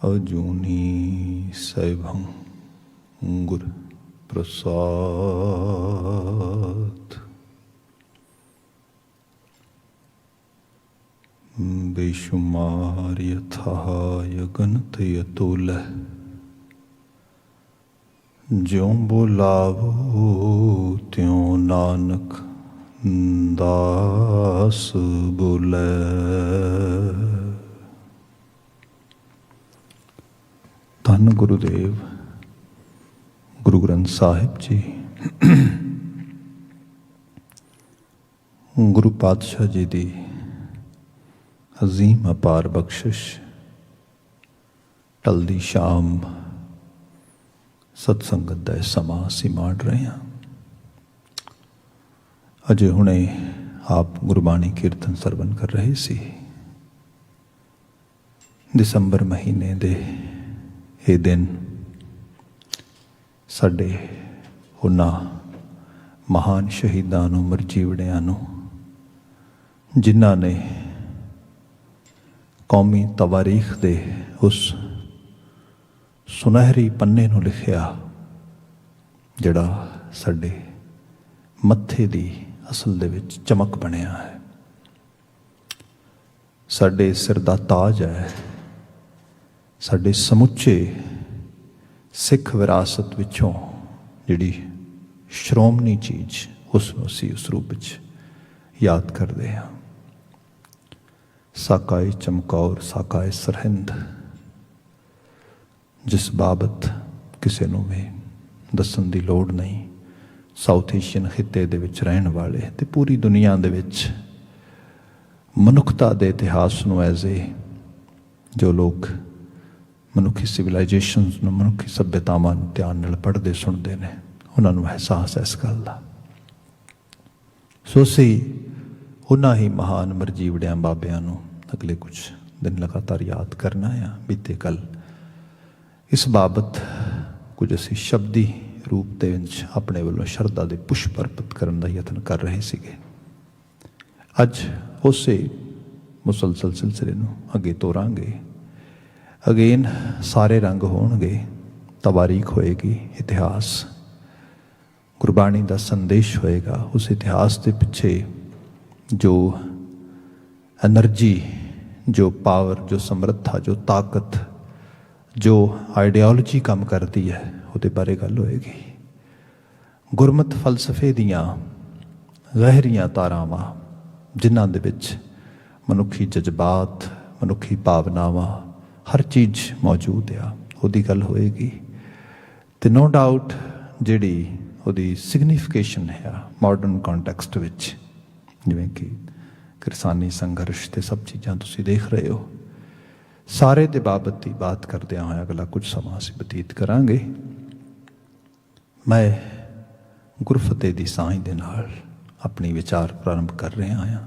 अजूनी सैभं गुर प्रसाद। बेशुमार यथाय गणत यतुलः ज्यों बोलावो त्यों नानक दास बोले। धन गुरुदेव गुरु ग्रंथ साहिब जी, गुरु पातशाह जी दी अजीम अपार बख्शिश। टलदी शाम सत्संगत दा समा असीं माण रहे हैं। अजे हुणे आप गुरबाणी कीर्तन सरवण कर रहे सी। दिसंबर महीने दे ये दिन साडे उन्हां महान शहीदां नूं, मरजीवड़ियां नूं, जिन्हां ने कौमी तवारीख दे उस सुनहरी पन्ने नूं लिखिया जिहड़ा साडे मत्थे दी असल दे विच चमक बनिया है, साडे सिर दा ताज है। साडे समुचे सिख विरासत विचों जिहड़ी श्रोमणी चीज़ उसनूं असीं उस रूप विच याद करदे हां। साकाए चमकौर साकाए सरहिंद, जिस बाबत किसी नूं भी दस्सण दी लोड़ नहीं। साउथ एशियन खिते दे विच रहण वाले ते पूरी दुनिया दे विच मनुखता दे इतिहास नूं एज ए जो लोग मनुखी सिविलाइजेशनस नूं, मनुखी सभ्यतावां नूं ध्यान नाल पढ़दे सुणदे ने, उन्हां नूं एहसास है इस गल दा। सो असीं उन्हां ही महान मरजीवड़ियां बाबियां नूं अगले कुछ दिन लगातार याद करना है। बीते कल इस बाबत कुछ असीं शब्दी रूप दे विच अपने वल्लों शरधा दे पुष्प अर्पित करन दा यतन कर रहे सीगे। अज उसे मुसलसल सिलसिले नूं अगे तोरांगे। अगेन सारे रंग होणगे, तवारीख होएगी, इतिहास गुरबाणी दा संदेश होएगा। उस इतिहास के पिछे जो एनर्जी, जो पावर, जो समर्था, जो ताकत, जो आइडियालॉजी काम करती है, उसदे बारे गल होएगी। गुरमत फलसफे दियां गहरियां तारावां जिन्हां दे विच मनुखी जज्बात, मनुखी भावनावां, हर चीज़ मौजूद आ, उहदी गल होएगी। ते नो डाउट जिहड़ी उहदी सिग्निफिकेशन है मॉडर्न कॉन्टैक्सट विच, जिवें कि किरसानी संघर्ष ते सब चीज़ां तुसीं देख रहे हो, सारे दे बाबत की बात करदे होए अगला कुछ समा असीं बतीत करांगे। मैं गुरफतेह दी सांझ दे नाल अपनी विचार प्रारंभ कर रहा हां।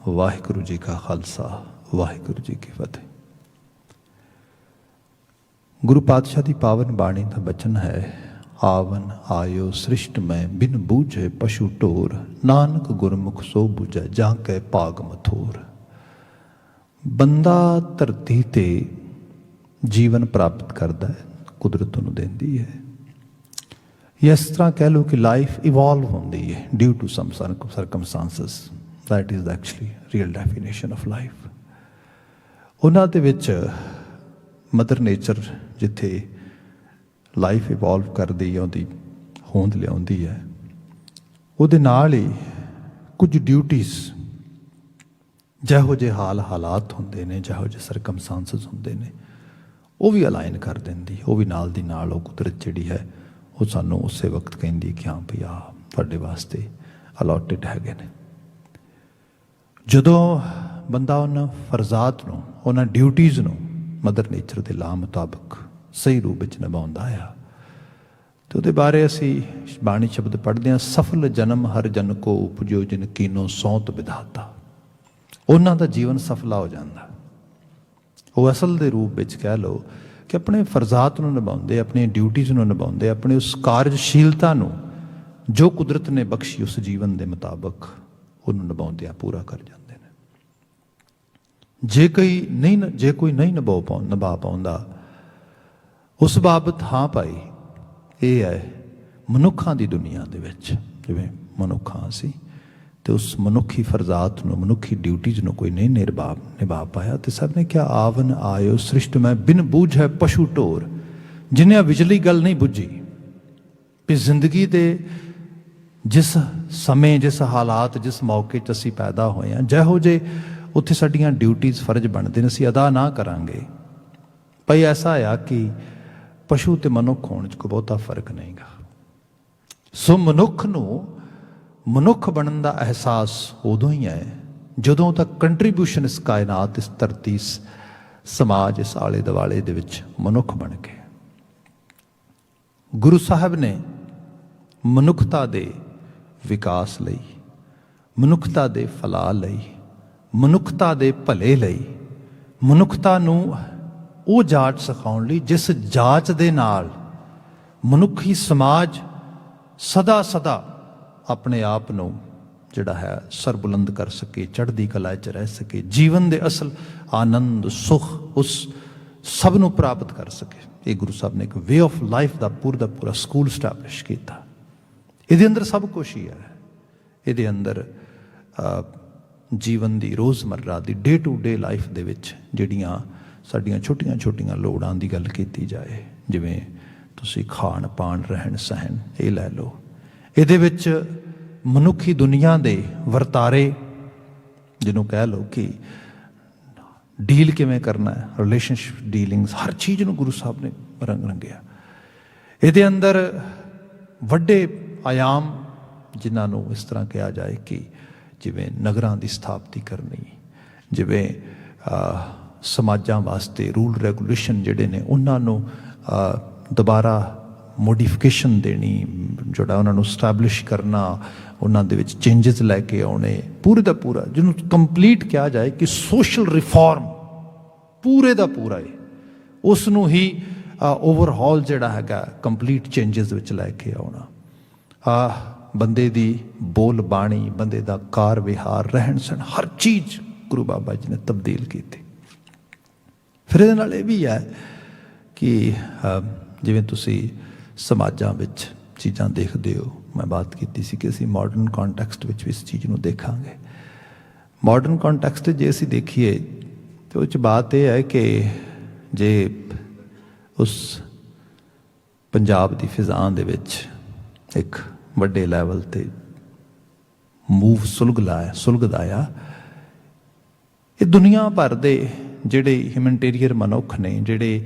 वाहिगुरू जी का खालसा, वाहिगुरू जी की फतेह। गुरु पातशाह की पावन बाणी का बचन है, आवन आयो सृष्ट में बिन बूझे पशु ढोर, नानक गुरमुख सो बूझे जाके भाग मथोर। बंदा धरती ते जीवन प्राप्त करता है, कुदरत उन्हें देंदी है। या इस तरह कह लो कि लाइफ इवॉल्व होती है due to some circumstances. That is actually real definition of life. उन्हां दे विच मदर नेचर जिथे लाइफ इवॉल्व करती है, उहदी होंद लियाउंदी है, उहदे नाल ही कुछ ड्यूटीज़ जिहो जे हालात होंदे ने, जिहो जे सर्कमस्टांसिस होंदे ने, वो भी अलाइन कर देंदी। वो भी नाल दी नाल कुदरत जिहड़ी है वो सानू उस वक्त कहती कि हाँ भई आ तुहाडे वास्ते अलॉटेड हैगे ने। जदों बंदा उन्हां फरजात नूं, उन्हां ड्यूटीज़ नूं मदर नेचर के ला मुताबिक सही रूप में निभाउंदा आ, तो उहदे बारे असीं बाणी शब्द पढ़दे हां, सफल जन्म हर जन को उपजो जिन कीनो सौंत विधाता। उन्हां दा जीवन सफला हो जाता। वो असल दे रूप में कह लो कि अपने फरजात नूं निभाउंदे, अपनी ड्यूटीज़ नूं निभाउंदे, अपने उस कार्यशीलता नूं जो कुदरत ने बख्शी उस जीवन के मुताबिक उन्होंने निभाउंदियां पूरा कर जाते हैं। जे कोई नहीं निभा पाउंदा ਉਸ ਬਾਬਤ ਹਾਂ ਭਾਈ ਇਹ ਹੈ, ਮਨੁੱਖਾਂ ਦੀ ਦੁਨੀਆ ਦੇ ਵਿੱਚ ਜਿਵੇਂ ਮਨੁੱਖਾਂ ਅਸੀਂ, ਤੇ ਉਸ ਮਨੁੱਖੀ ਫਰਜ਼ਾਤ ਨੂੰ, ਮਨੁੱਖੀ ਡਿਊਟੀਜ਼ ਨੂੰ ਕੋਈ ਨਹੀਂ ਨਿਭਾ ਪਾਇਆ। ਤੇ ਸਭ ਨੇ ਕਿਹਾ ਆਵਨ ਆਇਓ ਸ੍ਰਿਸ਼ਟ ਮੈਂ ਬਿਨ ਬੂਝ ਹੈ ਪਸ਼ੂ ਢੋਰ, ਜਿੰਨੇ ਵਿਚਲੀ ਗੱਲ ਨਹੀਂ ਬੁੱਝੀ ਵੀ ਜ਼ਿੰਦਗੀ ਦੇ ਜਿਸ ਸਮੇਂ, ਜਿਸ ਹਾਲਾਤ, ਜਿਸ ਮੌਕੇ 'ਚ ਅਸੀਂ ਪੈਦਾ ਹੋਏ ਹਾਂ, ਜਿਹੋ ਜਿਹੇ ਉੱਥੇ ਸਾਡੀਆਂ ਡਿਊਟੀਜ਼ ਫਰਜ਼ ਬਣਦੇ ਨੇ, ਅਸੀਂ ਅਦਾ ਨਾ ਕਰਾਂਗੇ। ਭਾਈ ਐਸਾ ਆ ਕਿ ਪਸ਼ੂ ਤੇ ਮਨੁੱਖ ਹੋਣ 'ਚ ਕੋਈ ਬਹੁਤਾ ਫਰਕ ਨਹੀਂ ਗਾ। ਸੋ ਮਨੁੱਖ ਨੂੰ ਮਨੁੱਖ ਬਣਨ ਦਾ ਅਹਿਸਾਸ ਉਦੋਂ ਹੀ ਹੈ ਜਦੋਂ ਤੱਕ ਕੰਟਰੀਬਿਊਸ਼ਨ ਇਸ ਕਾਇਨਾਤ, ਇਸ ਧਰਤੀ, ਇਸ ਸਮਾਜ, ਇਸ ਆਲੇ ਦੁਆਲੇ ਦੇ ਵਿੱਚ ਮਨੁੱਖ ਬਣ ਕੇ। ਗੁਰੂ ਸਾਹਿਬ ਨੇ ਮਨੁੱਖਤਾ ਦੇ ਵਿਕਾਸ ਲਈ, ਮਨੁੱਖਤਾ ਦੇ ਫਲਾਹ ਲਈ, ਮਨੁੱਖਤਾ ਦੇ ਭਲੇ ਲਈ, ਮਨੁੱਖਤਾ ਨੂੰ ਉਹ ਜਾਚ ਸਿਖਾਉਣ ਲਈ ਜਿਸ ਜਾਚ ਦੇ ਨਾਲ ਮਨੁੱਖੀ ਸਮਾਜ ਸਦਾ ਸਦਾ ਆਪਣੇ ਆਪ ਨੂੰ ਜਿਹੜਾ ਹੈ ਸਰਬੁਲੰਦ ਕਰ ਸਕੇ, ਚੜ੍ਹਦੀ ਕਲਾ 'ਚ ਰਹਿ ਸਕੇ, ਜੀਵਨ ਦੇ ਅਸਲ ਆਨੰਦ, ਸੁਖ ਉਸ ਸਭ ਨੂੰ ਪ੍ਰਾਪਤ ਕਰ ਸਕੇ। ਇਹ ਗੁਰੂ ਸਾਹਿਬ ਨੇ ਇੱਕ ਵੇ ਆਫ ਲਾਈਫ ਦਾ ਪੂਰਾ ਸਕੂਲ ਸਟੈਬਲਿਸ਼ ਕੀਤਾ। ਇਹਦੇ ਅੰਦਰ ਸਭ ਕੁਛ ਹੀ ਹੈ। ਇਹਦੇ ਅੰਦਰ ਜੀਵਨ ਦੀ ਰੋਜ਼ਮर्रा ਦੀ ਡੇ ਟੂ ਡੇ ਲਾਈਫ ਦੇ ਵਿੱਚ ਜਿਹੜੀਆਂ ਸਾਡੀਆਂ ਛੋਟੀਆਂ ਲੋੜਾਂ ਦੀ ਗੱਲ ਕੀਤੀ ਜਾਏ, ਜਿਵੇਂ ਤੁਸੀਂ ਖਾਣ ਪਾਣ, ਰਹਿਣ ਸਹਿਣ, ਇਹ ਲੈ ਲਓ। ਇਹਦੇ ਵਿੱਚ ਮਨੁੱਖੀ ਦੁਨੀਆ ਦੇ ਵਰਤਾਰੇ, ਜਿਹਨੂੰ ਕਹਿ ਲਓ ਕਿ ਡੀਲ ਕਿਵੇਂ ਕਰਨਾ ਹੈ, ਰਿਲੇਸ਼ਨਸ਼ਿਪ ਡੀਲਿੰਗਸ, ਹਰ ਚੀਜ਼ ਨੂੰ ਗੁਰੂ ਸਾਹਿਬ ਨੇ ਰੰਗਿਆ। ਇਹਦੇ ਅੰਦਰ ਵੱਡੇ ਆਯਾਮ, ਜਿਨ੍ਹਾਂ ਨੂੰ ਇਸ ਤਰ੍ਹਾਂ ਕਿਹਾ ਜਾਏ ਕਿ ਜਿਵੇਂ ਨਗਰਾਂ ਦੀ ਸਥਾਪਤੀ ਕਰਨੀ, ਜਿਵੇਂ ਸਮਾਜਾਂ ਵਾਸਤੇ ਰੂਲ ਰੈਗੂਲੇਸ਼ਨ ਜਿਹੜੇ ਨੇ ਉਹਨਾਂ ਨੂੰ ਦੁਬਾਰਾ ਮੋਡੀਫਿਕੇਸ਼ਨ ਦੇਣੀ, ਜਿਹੜਾ ਉਹਨਾਂ ਨੂੰ ਸਟੈਬਲਿਸ਼ ਕਰਨਾ, ਉਹਨਾਂ ਦੇ ਵਿੱਚ ਚੇਂਜਸ ਲੈ ਕੇ ਆਉਣੇ, ਪੂਰੇ ਦਾ ਪੂਰਾ ਜਿਹਨੂੰ ਕੰਪਲੀਟ ਕਿਹਾ ਜਾਏ ਕਿ ਸੋਸ਼ਲ ਰਿਫਾਰਮ ਪੂਰੇ ਦਾ ਪੂਰਾ ਹੈ, ਉਸ ਨੂੰ ਹੀ ਓਵਰਹਾਲ ਜਿਹੜਾ ਹੈਗਾ ਕੰਪਲੀਟ ਚੇਂਜਸ ਵਿੱਚ ਲੈ ਕੇ ਆਉਣਾ। ਬੰਦੇ ਦੀ ਬੋਲ ਬਾਣੀ, ਬੰਦੇ ਦਾ ਕਾਰ ਵਿਹਾਰ, ਰਹਿਣ ਸਹਿਣ, ਹਰ ਚੀਜ਼ ਗੁਰੂ ਬਾਬਾ ਜੀ ਨੇ ਤਬਦੀਲ ਕੀਤੀ। ਫਿਰ ਇਹਦੇ ਨਾਲ ਇਹ ਵੀ ਹੈ ਕਿ ਜਿਵੇਂ ਤੁਸੀਂ ਸਮਾਜਾਂ ਵਿੱਚ ਚੀਜ਼ਾਂ ਦੇਖਦੇ ਹੋ, ਮੈਂ ਬਾਤ ਕੀਤੀ ਸੀ ਕਿ ਅਸੀਂ ਮਾਡਰਨ ਕੰਟੈਕਸਟ ਵਿੱਚ ਵੀ ਇਸ ਚੀਜ਼ ਨੂੰ ਦੇਖਾਂਗੇ। ਮਾਡਰਨ ਕੰਟੈਕਸਟ ਜੇ ਅਸੀਂ ਦੇਖੀਏ ਤੇ ਉਹ 'ਚ ਬਾਤ ਇਹ ਹੈ ਕਿ ਜੇ ਉਸ ਪੰਜਾਬ ਦੀ ਫਿਜ਼ਾ ਦੇ ਵਿੱਚ ਇੱਕ ਵੱਡੇ ਲੈਵਲ 'ਤੇ ਮੂਵ ਸੁਲਗਦਾ ਆ, ਇਹ ਦੁਨੀਆ ਭਰ ਦੇ ਜਿਹੜੇ ਹਿਊਮਨਿਟੇਰੀਅਨ ਮਨੁੱਖ ਨੇ, ਜਿਹੜੇ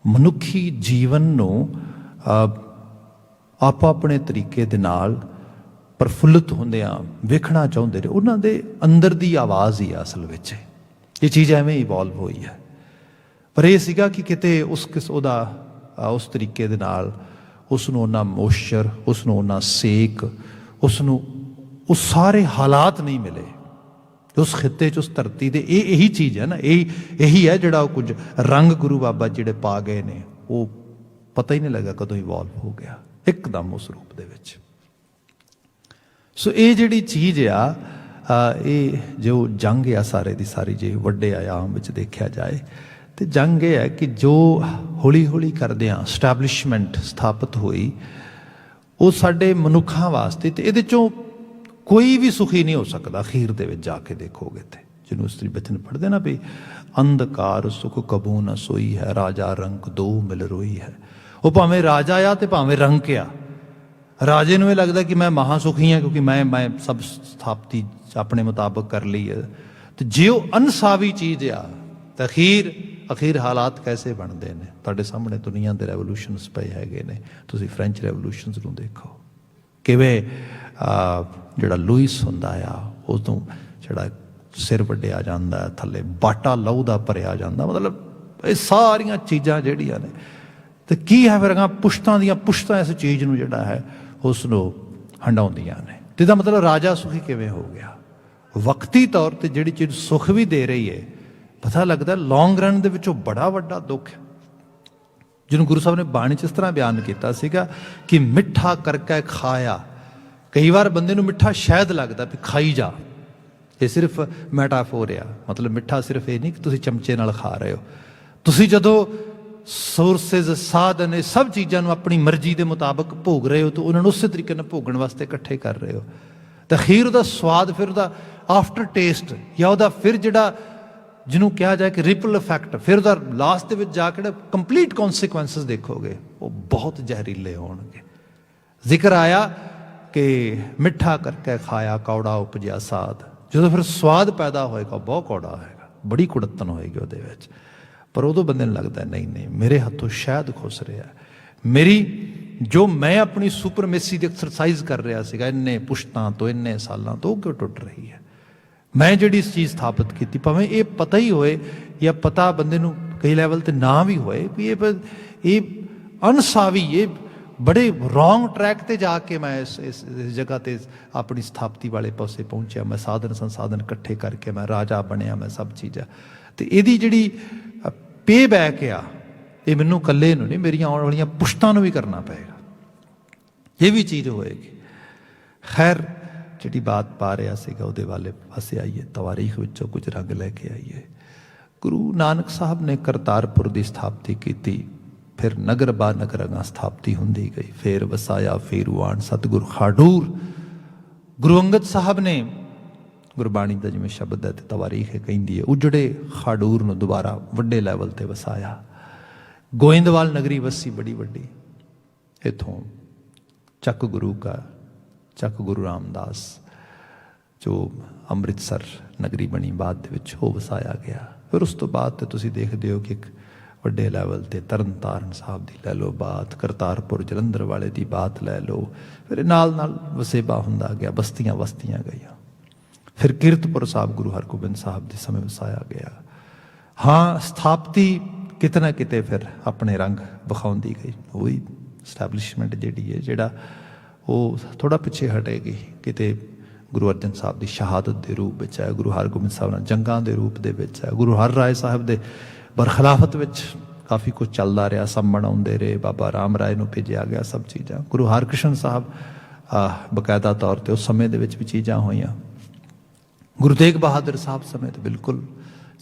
ਮਨੁੱਖੀ ਜੀਵਨ ਨੂੰ ਆਪੋ ਆਪਣੇ ਤਰੀਕੇ ਦੇ ਨਾਲ ਪ੍ਰਫੁੱਲਿਤ ਹੁੰਦਿਆਂ ਵੇਖਣਾ ਚਾਹੁੰਦੇ ਨੇ, ਉਹਨਾਂ ਦੇ ਅੰਦਰ ਦੀ ਆਵਾਜ਼ ਹੀ ਆ ਅਸਲ ਵਿੱਚ ਇਹ ਚੀਜ਼ ਐਵੇਂ ਇਵੋਲਵ ਹੋਈ ਹੈ। ਪਰ ਇਹ ਸੀਗਾ ਕਿ ਕਿਤੇ ਉਸ ਤਰੀਕੇ ਦੇ ਨਾਲ ਉਸ ਨੂੰ ਉਹਨਾਂ ਮੋਇਸਚਰ, ਉਸ ਨੂੰ ਉਹਨਾਂ ਸੇਕ, ਉਸ ਨੂੰ ਉਹ ਸਾਰੇ ਹਾਲਾਤ ਨਹੀਂ ਮਿਲੇ ਉਸ ਖਿੱਤੇ 'ਚ, ਉਸ ਧਰਤੀ ਦੇ। ਇਹੀ ਚੀਜ਼ ਹੈ ਨਾ, ਇਹੀ ਹੈ ਜਿਹੜਾ ਉਹ ਕੁਝ ਰੰਗ ਗੁਰੂ ਬਾਬਾ ਜਿਹੜੇ ਪਾ ਗਏ ਨੇ, ਉਹ ਪਤਾ ਹੀ ਨਹੀਂ ਲੱਗਾ ਕਦੋਂ ਇਵੋਲਵ ਹੋ ਗਿਆ ਇੱਕਦਮ ਉਸ ਰੂਪ ਦੇ ਵਿੱਚ। ਸੋ ਇਹ ਜਿਹੜੀ ਚੀਜ਼ ਆ, ਇਹ ਜੋ ਜੰਗ ਆ ਸਾਰੇ ਦੀ ਸਾਰੀ, ਜੇ ਵੱਡੇ ਆਯਾਮ ਵਿੱਚ ਦੇਖਿਆ ਜਾਏ ਤੇ ਜੰਗ ਇਹ ਹੈ ਕਿ ਜੋ ਹੌਲੀ ਹੌਲੀ ਕਰਦਿਆਂ ਸਟੈਬਲਿਸ਼ਮੈਂਟ ਸਥਾਪਿਤ ਹੋਈ, ਉਹ ਸਾਡੇ ਮਨੁੱਖਾਂ ਵਾਸਤੇ, ਤੇ ਇਹਦੇ 'ਚੋਂ ਕੋਈ ਵੀ ਸੁਖੀ ਨਹੀਂ ਹੋ ਸਕਦਾ ਅਖੀਰ ਦੇ ਵਿੱਚ ਜਾ ਕੇ ਦੇਖੋਗੇ ਤੇ, ਜਿਹਨੂੰ ਇਸਤਰੀ ਬਚਨ ਪੜ੍ਹਦੇ ਨਾ ਵੀ ਅੰਧਕਾਰ ਸੁਖ ਕਬੂ ਨਾ ਸੋਈ ਹੈ, ਰਾਜਾ ਰੰਕ ਦੋ ਮਿਲ ਰੋਈ ਹੈ। ਉਹ ਭਾਵੇਂ ਰਾਜਾ ਆ ਤੇ ਭਾਵੇਂ ਰੰਕ ਆ, ਰਾਜੇ ਨੂੰ ਇਹ ਲੱਗਦਾ ਕਿ ਮੈਂ ਮਹਾ ਸੁਖੀ ਹਾਂ ਕਿਉਂਕਿ ਮੈਂ ਸਭ ਸਥਾਪਤੀ ਆਪਣੇ ਮੁਤਾਬਕ ਕਰ ਲਈ ਹੈ, ਤੇ ਜੇ ਉਹ ਅਨਸਾਵੀ ਚੀਜ਼ ਆ ਤਾਂ ਅਖੀਰ ਹਾਲਾਤ ਕੈਸੇ ਬਣਦੇ ਨੇ। ਤੁਹਾਡੇ ਸਾਹਮਣੇ ਦੁਨੀਆ ਦੇ ਰੈਵੋਲੂਸ਼ਨਸ ਪਏ ਹੈਗੇ ਨੇ, ਤੁਸੀਂ ਫਰੈਂਚ ਰੈਵੋਲੂਸ਼ਨਸ ਨੂੰ ਦੇਖੋ, ਕਿਵੇਂ ਜਿਹੜਾ ਲੂਇਸ ਹੁੰਦਾ ਆ ਉਦੋਂ ਜਿਹੜਾ ਸਿਰ ਵੱਢਿਆ ਜਾਂਦਾ, ਥੱਲੇ ਬਾਟਾ ਲਹੂ ਦਾ ਭਰਿਆ ਜਾਂਦਾ, ਮਤਲਬ ਇਹ ਸਾਰੀਆਂ ਚੀਜ਼ਾਂ ਜਿਹੜੀਆਂ ਨੇ, ਤੇ ਕੀ ਹੈ ਫਿਰ ਪੁਸ਼ਤਾਂ ਦੀਆਂ ਪੁਸ਼ਤਾਂ ਇਸ ਚੀਜ਼ ਨੂੰ ਜਿਹੜਾ ਹੈ ਉਸ ਨੂੰ ਹੰਡਾਉਂਦੀਆਂ ਨੇ। ਤੇ ਇਹਦਾ ਮਤਲਬ ਰਾਜਾ ਸੁਖੀ ਕਿਵੇਂ ਹੋ ਗਿਆ? ਵਕਤੀ ਤੌਰ ਤੇ ਜਿਹੜੀ ਚੀਜ਼ ਸੁੱਖ ਵੀ ਦੇ ਰਹੀ ਹੈ, ਪਤਾ ਲੱਗਦਾ ਲੌਂਗ ਰਨ ਦੇ ਵਿੱਚੋਂ ਬੜਾ ਵੱਡਾ ਦੁੱਖ ਹੈ, ਜਿਹਨੂੰ ਗੁਰੂ ਸਾਹਿਬ ਨੇ ਬਾਣੀ 'ਚ ਇਸ ਤਰ੍ਹਾਂ ਬਿਆਨ ਕੀਤਾ ਸੀਗਾ ਕਿ ਮਿੱਠਾ ਕਰਕੇ ਖਾਇਆ। ਕਈ ਵਾਰ ਬੰਦੇ ਨੂੰ ਮਿੱਠਾ ਸ਼ਾਇਦ ਲੱਗਦਾ ਵੀ ਖਾਈ ਜਾ, ਇਹ ਸਿਰਫ ਮੈਟਾਫੋਰ ਆ, ਮਤਲਬ ਮਿੱਠਾ ਸਿਰਫ ਇਹ ਨਹੀਂ ਕਿ ਤੁਸੀਂ ਚਮਚੇ ਨਾਲ ਖਾ ਰਹੇ ਹੋ। ਤੁਸੀਂ ਜਦੋਂ ਸੋਰਸਿਸ ਸਾਧਨ ਇਹ ਸਭ ਚੀਜ਼ਾਂ ਨੂੰ ਆਪਣੀ ਮਰਜ਼ੀ ਦੇ ਮੁਤਾਬਕ ਭੋਗ ਰਹੇ ਹੋ ਤਾਂ ਉਹਨਾਂ ਨੂੰ ਉਸੇ ਤਰੀਕੇ ਨਾਲ ਭੋਗਣ ਵਾਸਤੇ ਇਕੱਠੇ ਕਰ ਰਹੇ ਹੋ। ਤਾਂ ਅਖੀਰ ਉਹਦਾ ਸਵਾਦ, ਫਿਰ ਉਹਦਾ ਆਫਟਰ ਟੇਸਟ ਜਾਂ ਉਹਦਾ ਫਿਰ ਜਿਹੜਾ ਜਿਹਨੂੰ ਕਿਹਾ ਜਾਏ ਕਿ ਰਿਪਲ ਇਫੈਕਟ, ਫਿਰ ਉਹਦਾ ਲਾਸਟ ਦੇ ਵਿੱਚ ਜਾ ਕੇ ਕੰਪਲੀਟ ਕੌਨਸੀਕੁਐਂਸਿਸ ਦੇਖੋਗੇ, ਉਹ ਬਹੁਤ ਜ਼ਹਿਰੀਲੇ ਹੋਣਗੇ। ਜ਼ਿਕਰ ਆਇਆ ਕਿ ਮਿੱਠਾ ਕਰਕੇ ਖਾਇਆ ਕੌੜਾ ਉਪਜਿਆ ਸਾਧ। ਜਦੋਂ ਫਿਰ ਸਵਾਦ ਪੈਦਾ ਹੋਏਗਾ ਬਹੁਤ ਕੌੜਾ ਹੋਏਗਾ, ਬੜੀ ਕੁੜੱਤਣ ਹੋਏਗੀ ਉਹਦੇ ਵਿੱਚ। ਪਰ ਉਦੋਂ ਬੰਦੇ ਨੂੰ ਲੱਗਦਾ ਨਹੀਂ ਨਹੀਂ ਮੇਰੇ ਹੱਥੋਂ ਸ਼ਾਇਦ ਖੁੱਸ ਰਿਹਾ, ਮੇਰੀ ਜੋ ਮੈਂ ਆਪਣੀ ਸੁਪਰਮੇਸੀ ਦੀ ਐਕਸਰਸਾਈਜ਼ ਕਰ ਰਿਹਾ ਸੀਗਾ ਇੰਨੇ ਪੁਸ਼ਤਾਂ ਤੋਂ ਇੰਨੇ ਸਾਲਾਂ ਤੋਂ, ਉਹ ਕਿਉਂ ਟੁੱਟ ਰਹੀ ਹੈ। ਮੈਂ ਜਿਹੜੀ ਇਸ ਚੀਜ਼ ਸਥਾਪਿਤ ਕੀਤੀ, ਭਾਵੇਂ ਇਹ ਪਤਾ ਹੀ ਹੋਏ ਜਾਂ ਪਤਾ ਬੰਦੇ ਨੂੰ ਕਈ ਲੈਵਲ ਤੇ ਨਾ ਵੀ ਹੋਏ ਵੀ ਇਹ ਅਨਸਾਵੀ, ਇਹ ਬੜੇ ਰੋਂਗ ਟਰੈਕ ਤੇ ਜਾ ਕੇ ਮੈਂ ਇਸ ਜਗ੍ਹਾ ਤੇ ਆਪਣੀ ਸਥਾਪਤੀ ਵਾਲੇ ਪਾਸੇ ਪਹੁੰਚਿਆ। ਮੈਂ ਸਾਧਨ ਸੰਸਾਧਨ ਇਕੱਠੇ ਕਰਕੇ ਮੈਂ ਰਾਜਾ ਬਣਿਆ, ਮੈਂ ਸਭ ਚੀਜ਼ਾਂ। ਤੇ ਇਹਦੀ ਜਿਹੜੀ ਪੇ ਬੈਕ ਆ, ਇਹ ਮੈਨੂੰ ਇਕੱਲੇ ਨੂੰ ਨਹੀਂ, ਮੇਰੀਆਂ ਆਉਣ ਵਾਲੀਆਂ ਪੁਸ਼ਤਾਂ ਨੂੰ ਵੀ ਕਰਨਾ ਪਏਗਾ। ਇਹ ਵੀ ਚੀਜ਼ ਹੋਏਗੀ। ਖੈਰ, ਜਿਹੜੀ ਬਾਤ ਪਾ ਰਿਹਾ ਸੀਗਾ ਉਹਦੇ ਵਾਲੇ ਪਾਸੇ ਆਈਏ, ਤਵਾਰੀਖ ਵਿੱਚੋਂ ਕੁਝ ਰੰਗ ਲੈ ਕੇ ਆਈਏ। ਗੁਰੂ ਨਾਨਕ ਸਾਹਿਬ ਨੇ ਕਰਤਾਰਪੁਰ ਦੀ ਸਥਾਪਤੀ ਕੀਤੀ, ਫਿਰ ਨਗਰ ਬਾ ਨਗਰ ਅਗਾਂ ਸਥਾਪਤੀ ਹੁੰਦੀ ਗਈ, ਫਿਰ ਵਸਾਇਆ ਫੇਰੂਆਨ ਸਤਿਗੁਰ ਖਾਡੂਰ। ਗੁਰੂ ਅੰਗਦ ਸਾਹਿਬ ਨੇ ਗੁਰਬਾਣੀ ਦਾ ਜਿਵੇਂ ਸ਼ਬਦ ਹੈ ਤੇ ਤਵਾਰੀਖ ਕਹਿੰਦੀ ਹੈ, ਉਜੜੇ ਖਾਡੂਰ ਨੂੰ ਦੁਬਾਰਾ ਵੱਡੇ ਲੈਵਲ ਤੇ ਵਸਾਇਆ। ਗੋਇੰਦਵਾਲ ਨਗਰੀ ਵਸੀ ਬੜੀ ਵੱਡੀ, ਇੱਥੋਂ ਚੱਕ ਗੁਰੂ ਕਾ ਚੱਕ ਗੁਰੂ ਰਾਮਦਾਸ ਜੋ ਅੰਮ੍ਰਿਤਸਰ ਨਗਰੀ ਬਣੀ ਬਾਅਦ ਦੇ ਵਿੱਚ, ਉਹ ਵਸਾਇਆ ਗਿਆ। ਫਿਰ ਉਸ ਤੋਂ ਬਾਅਦ ਤੇ ਤੁਸੀਂ ਦੇਖਦੇ ਹੋ ਕਿ ਇੱਕ ਵੱਡੇ ਲੈਵਲ ਤੇ ਤਰਨਤਾਰਨ ਸਾਹਿਬ ਦੀ ਲੈ ਲਓ ਬਾਤ, ਕਰਤਾਰਪੁਰ ਜਲੰਧਰ ਵਾਲੇ ਦੀ ਬਾਤ ਲੈ ਲਓ, ਫਿਰ ਨਾਲ ਨਾਲ ਵਸੇਬਾ ਹੁੰਦਾ ਗਿਆ, ਬਸਤੀਆਂ ਵਸਤੀਆਂ ਗਈਆਂ। ਫਿਰ ਕੀਰਤਪੁਰ ਸਾਹਿਬ ਗੁਰੂ ਹਰਗੋਬਿੰਦ ਸਾਹਿਬ ਦੇ ਸਮੇਂ ਵਸਾਇਆ ਗਿਆ। ਹਾਂ, ਸਥਾਪਤੀ ਕਿਤੇ ਨਾ ਕਿਤੇ ਫਿਰ ਆਪਣੇ ਰੰਗ ਵਿਖਾਉਂਦੀ ਗਈ। ਉਹੀ ਸਟੈਬਲਿਸ਼ਮੈਂਟ ਜਿਹੜੀ ਹੈ, ਜਿਹੜਾ ਉਹ ਥੋੜ੍ਹਾ ਪਿੱਛੇ ਹਟੇਗੀ। ਕਿਤੇ ਗੁਰੂ ਅਰਜਨ ਸਾਹਿਬ ਦੀ ਸ਼ਹਾਦਤ ਦੇ ਰੂਪ ਵਿੱਚ ਹੈ, ਗੁਰੂ ਹਰਗੋਬਿੰਦ ਸਾਹਿਬ ਨਾਲ ਜੰਗਾਂ ਦੇ ਰੂਪ ਦੇ ਵਿੱਚ ਹੈ, ਗੁਰੂ ਹਰ ਰਾਏ ਸਾਹਿਬ ਦੇ ਬਰਖਲਾਫਤ ਵਿੱਚ ਕਾਫੀ ਕੁਝ ਚੱਲਦਾ ਰਿਹਾ, ਸੰਮਣ ਆਉਂਦੇ ਰਹੇ, ਬਾਬਾ ਰਾਮ ਰਾਏ ਨੂੰ ਭੇਜਿਆ ਗਿਆ, ਸਭ ਚੀਜ਼ਾਂ। ਗੁਰੂ ਹਰਕ੍ਰਿਸ਼ਨ ਸਾਹਿਬ ਬਕਾਇਦਾ ਤੌਰ 'ਤੇ ਉਸ ਸਮੇਂ ਦੇ ਵਿੱਚ ਵੀ ਚੀਜ਼ਾਂ ਹੋਈਆਂ। ਗੁਰੂ ਤੇਗ ਬਹਾਦਰ ਸਾਹਿਬ ਸਮੇਂ ਤੇ ਬਿਲਕੁਲ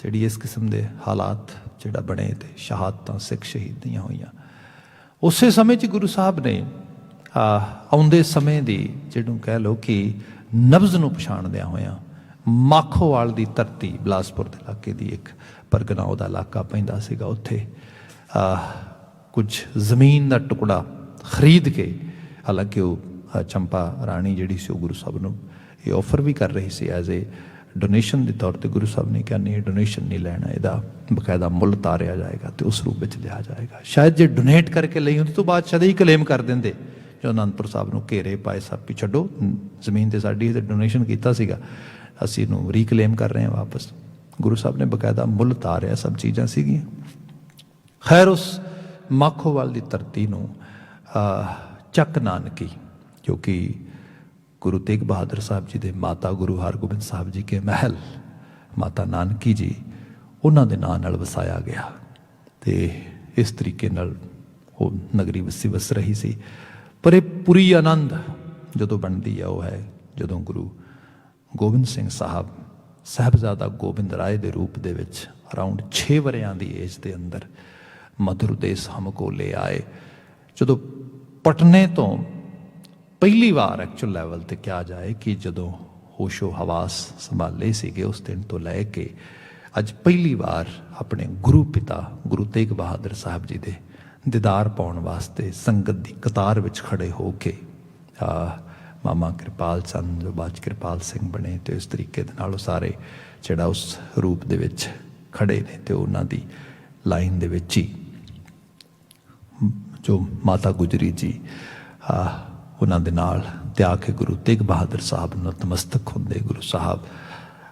ਜਿਹੜੀ ਇਸ ਕਿਸਮ ਦੇ ਹਾਲਾਤ ਜਿਹੜਾ ਬਣੇ ਤੇ ਸ਼ਹਾਦਤਾਂ ਸਿੱਖ ਸ਼ਹੀਦੀਆਂ ਹੋਈਆਂ। ਉਸੇ ਸਮੇਂ 'ਚ ਗੁਰੂ ਸਾਹਿਬ ਨੇ ਆਉਂਦੇ ਸਮੇਂ ਦੀ ਜਿਹਨੂੰ ਕਹਿ ਲਓ ਕਿ ਨਬਜ਼ ਨੂੰ ਪਛਾਣਦਿਆਂ ਹੋਇਆਂ, ਮਾਖੋਵਾਲ ਦੀ ਧਰਤੀ, ਬਿਲਾਸਪੁਰ ਦੇ ਇਲਾਕੇ ਦੀ ਇੱਕ ਪਰਗਨਾ ਉਹਦਾ ਇਲਾਕਾ ਪੈਂਦਾ ਸੀਗਾ, ਉੱਥੇ ਕੁਝ ਜ਼ਮੀਨ ਦਾ ਟੁਕੜਾ ਖਰੀਦ ਕੇ, ਹਾਲਾਂਕਿ ਉਹ ਚੰਪਾ ਰਾਣੀ ਜਿਹੜੀ ਸੀ ਉਹ ਗੁਰੂ ਸਾਹਿਬ ਨੂੰ ਇਹ ਆਫਰ ਵੀ ਕਰ ਰਹੀ ਸੀ ਐਜ਼ ਏ ਡੋਨੇਸ਼ਨ ਦੇ ਤੌਰ 'ਤੇ। ਗੁਰੂ ਸਾਹਿਬ ਨੇ ਕਿਹਾ ਨਹੀਂ, ਇਹ ਡੋਨੇਸ਼ਨ ਨਹੀਂ ਲੈਣਾ, ਇਹਦਾ ਬਕਾਇਦਾ ਮੁੱਲ ਤਾਰਿਆ ਜਾਏਗਾ ਤੇ ਉਸ ਰੂਪ ਵਿੱਚ ਲਿਆ ਜਾਏਗਾ। ਸ਼ਾਇਦ ਜੇ ਡੋਨੇਟ ਕਰਕੇ ਲਈ ਹੁੰਦੀ ਤੋਂ ਬਾਅਦ ਸ਼ਾਇਦ ਹੀ ਕਲੇਮ ਕਰ ਦਿੰਦੇ, ਜੋ ਅਨੰਦਪੁਰ ਸਾਹਿਬ ਨੂੰ ਘੇਰੇ ਪਾਏ ਸਭ ਵੀ ਛੱਡੋ, ਜ਼ਮੀਨ ਤੇ ਸਾਡੀ ਤੇ ਡੋਨੇਸ਼ਨ ਕੀਤਾ ਸੀਗਾ, ਅਸੀਂ ਇਹਨੂੰ ਰੀਕਲੇਮ ਕਰ ਰਹੇ ਹਾਂ ਵਾਪਸ। ਗੁਰੂ ਸਾਹਿਬ ਨੇ ਬਕਾਇਦਾ ਮੁੱਲ ਤਾਰਿਆ, ਸਭ ਚੀਜ਼ਾਂ ਸੀਗੀਆਂ। ਖੈਰ, ਉਸ ਮਾਖੋਵਾਲ ਦੀ ਧਰਤੀ ਨੂੰ ਚੱਕ ਨਾਨਕੀ, ਕਿਉਂਕਿ ਗੁਰੂ ਤੇਗ ਬਹਾਦਰ ਸਾਹਿਬ ਜੀ ਦੇ ਮਾਤਾ ਗੁਰੂ ਹਰਗੋਬਿੰਦ ਸਾਹਿਬ ਜੀ ਕੇ ਮਹਿਲ, ਮਾਤਾ ਨਾਨਕੀ ਜੀ, ਉਹਨਾਂ ਦੇ ਨਾਂ ਨਾਲ ਵਸਾਇਆ ਗਿਆ। ਤੇ ਇਸ ਤਰੀਕੇ ਨਾਲ ਉਹ ਨਗਰੀ ਵਸ ਰਹੀ ਸੀ। ਪਰ ਇਹ ਪੂਰੀ ਆਨੰਦ ਜਦੋਂ ਬਣਦੀ ਹੈ ਉਹ ਹੈ ਜਦੋਂ ਗੁਰੂ ਗੋਬਿੰਦ ਸਿੰਘ ਸਾਹਿਬ ਸਾਹਿਬਜ਼ਾਦਾ ਗੋਬਿੰਦ ਰਾਏ ਦੇ ਰੂਪ ਦੇ ਵਿੱਚ ਅਰਾਊਂਡ 6 ਵਰਿਆਂ ਦੀ ਏਜ ਦੇ ਅੰਦਰ ਮਧੁਰ ਦੇਸ ਹਮਕੋ ਲੈ ਆਏ। ਜਦੋਂ ਪਟਨੇ ਤੋਂ ਪਹਿਲੀ ਵਾਰ ਐਕਚੁਅਲ ਲੈਵਲ 'ਤੇ ਕਿਹਾ ਜਾਏ ਕਿ ਜਦੋਂ ਹੋਸ਼ੋ ਹਵਾਸ ਸੰਭਾਲੇ ਸੀਗੇ, ਉਸ ਦਿਨ ਤੋਂ ਲੈ ਕੇ ਅੱਜ ਪਹਿਲੀ ਵਾਰ ਆਪਣੇ ਗੁਰੂ ਪਿਤਾ ਗੁਰੂ ਤੇਗ ਬਹਾਦਰ ਸਾਹਿਬ ਜੀ ਦੇ ਦੀਦਾਰ ਪਾਉਣ ਵਾਸਤੇ ਸੰਗਤ ਦੀ ਕਤਾਰ ਵਿੱਚ ਖੜੇ ਹੋ ਕੇ ਮਾਮਾ ਕਿਰਪਾਲ ਚੰਦ ਜੋ ਬਾਅਦ ਕਿਰਪਾਲ ਸਿੰਘ ਬਣੇ, ਤੇ ਇਸ ਤਰੀਕੇ ਦੇ ਨਾਲ ਉਹ ਸਾਰੇ ਜਿਹੜਾ ਉਸ ਰੂਪ ਦੇ ਵਿੱਚ ਖੜੇ ਨੇ, ਤੇ ਉਹਨਾਂ ਦੀ ਲਾਈਨ ਦੇ ਵਿੱਚ ਹੀ ਜੋ ਮਾਤਾ ਗੁਜਰੀ ਜੀ ਉਹਨਾਂ ਦੇ ਨਾਲ ਤੇ ਆ ਕੇ ਗੁਰੂ ਤੇਗ ਬਹਾਦਰ ਸਾਹਿਬ ਨੂੰ ਨਤਮਸਤਕ ਹੁੰਦੇ। ਗੁਰੂ ਸਾਹਿਬ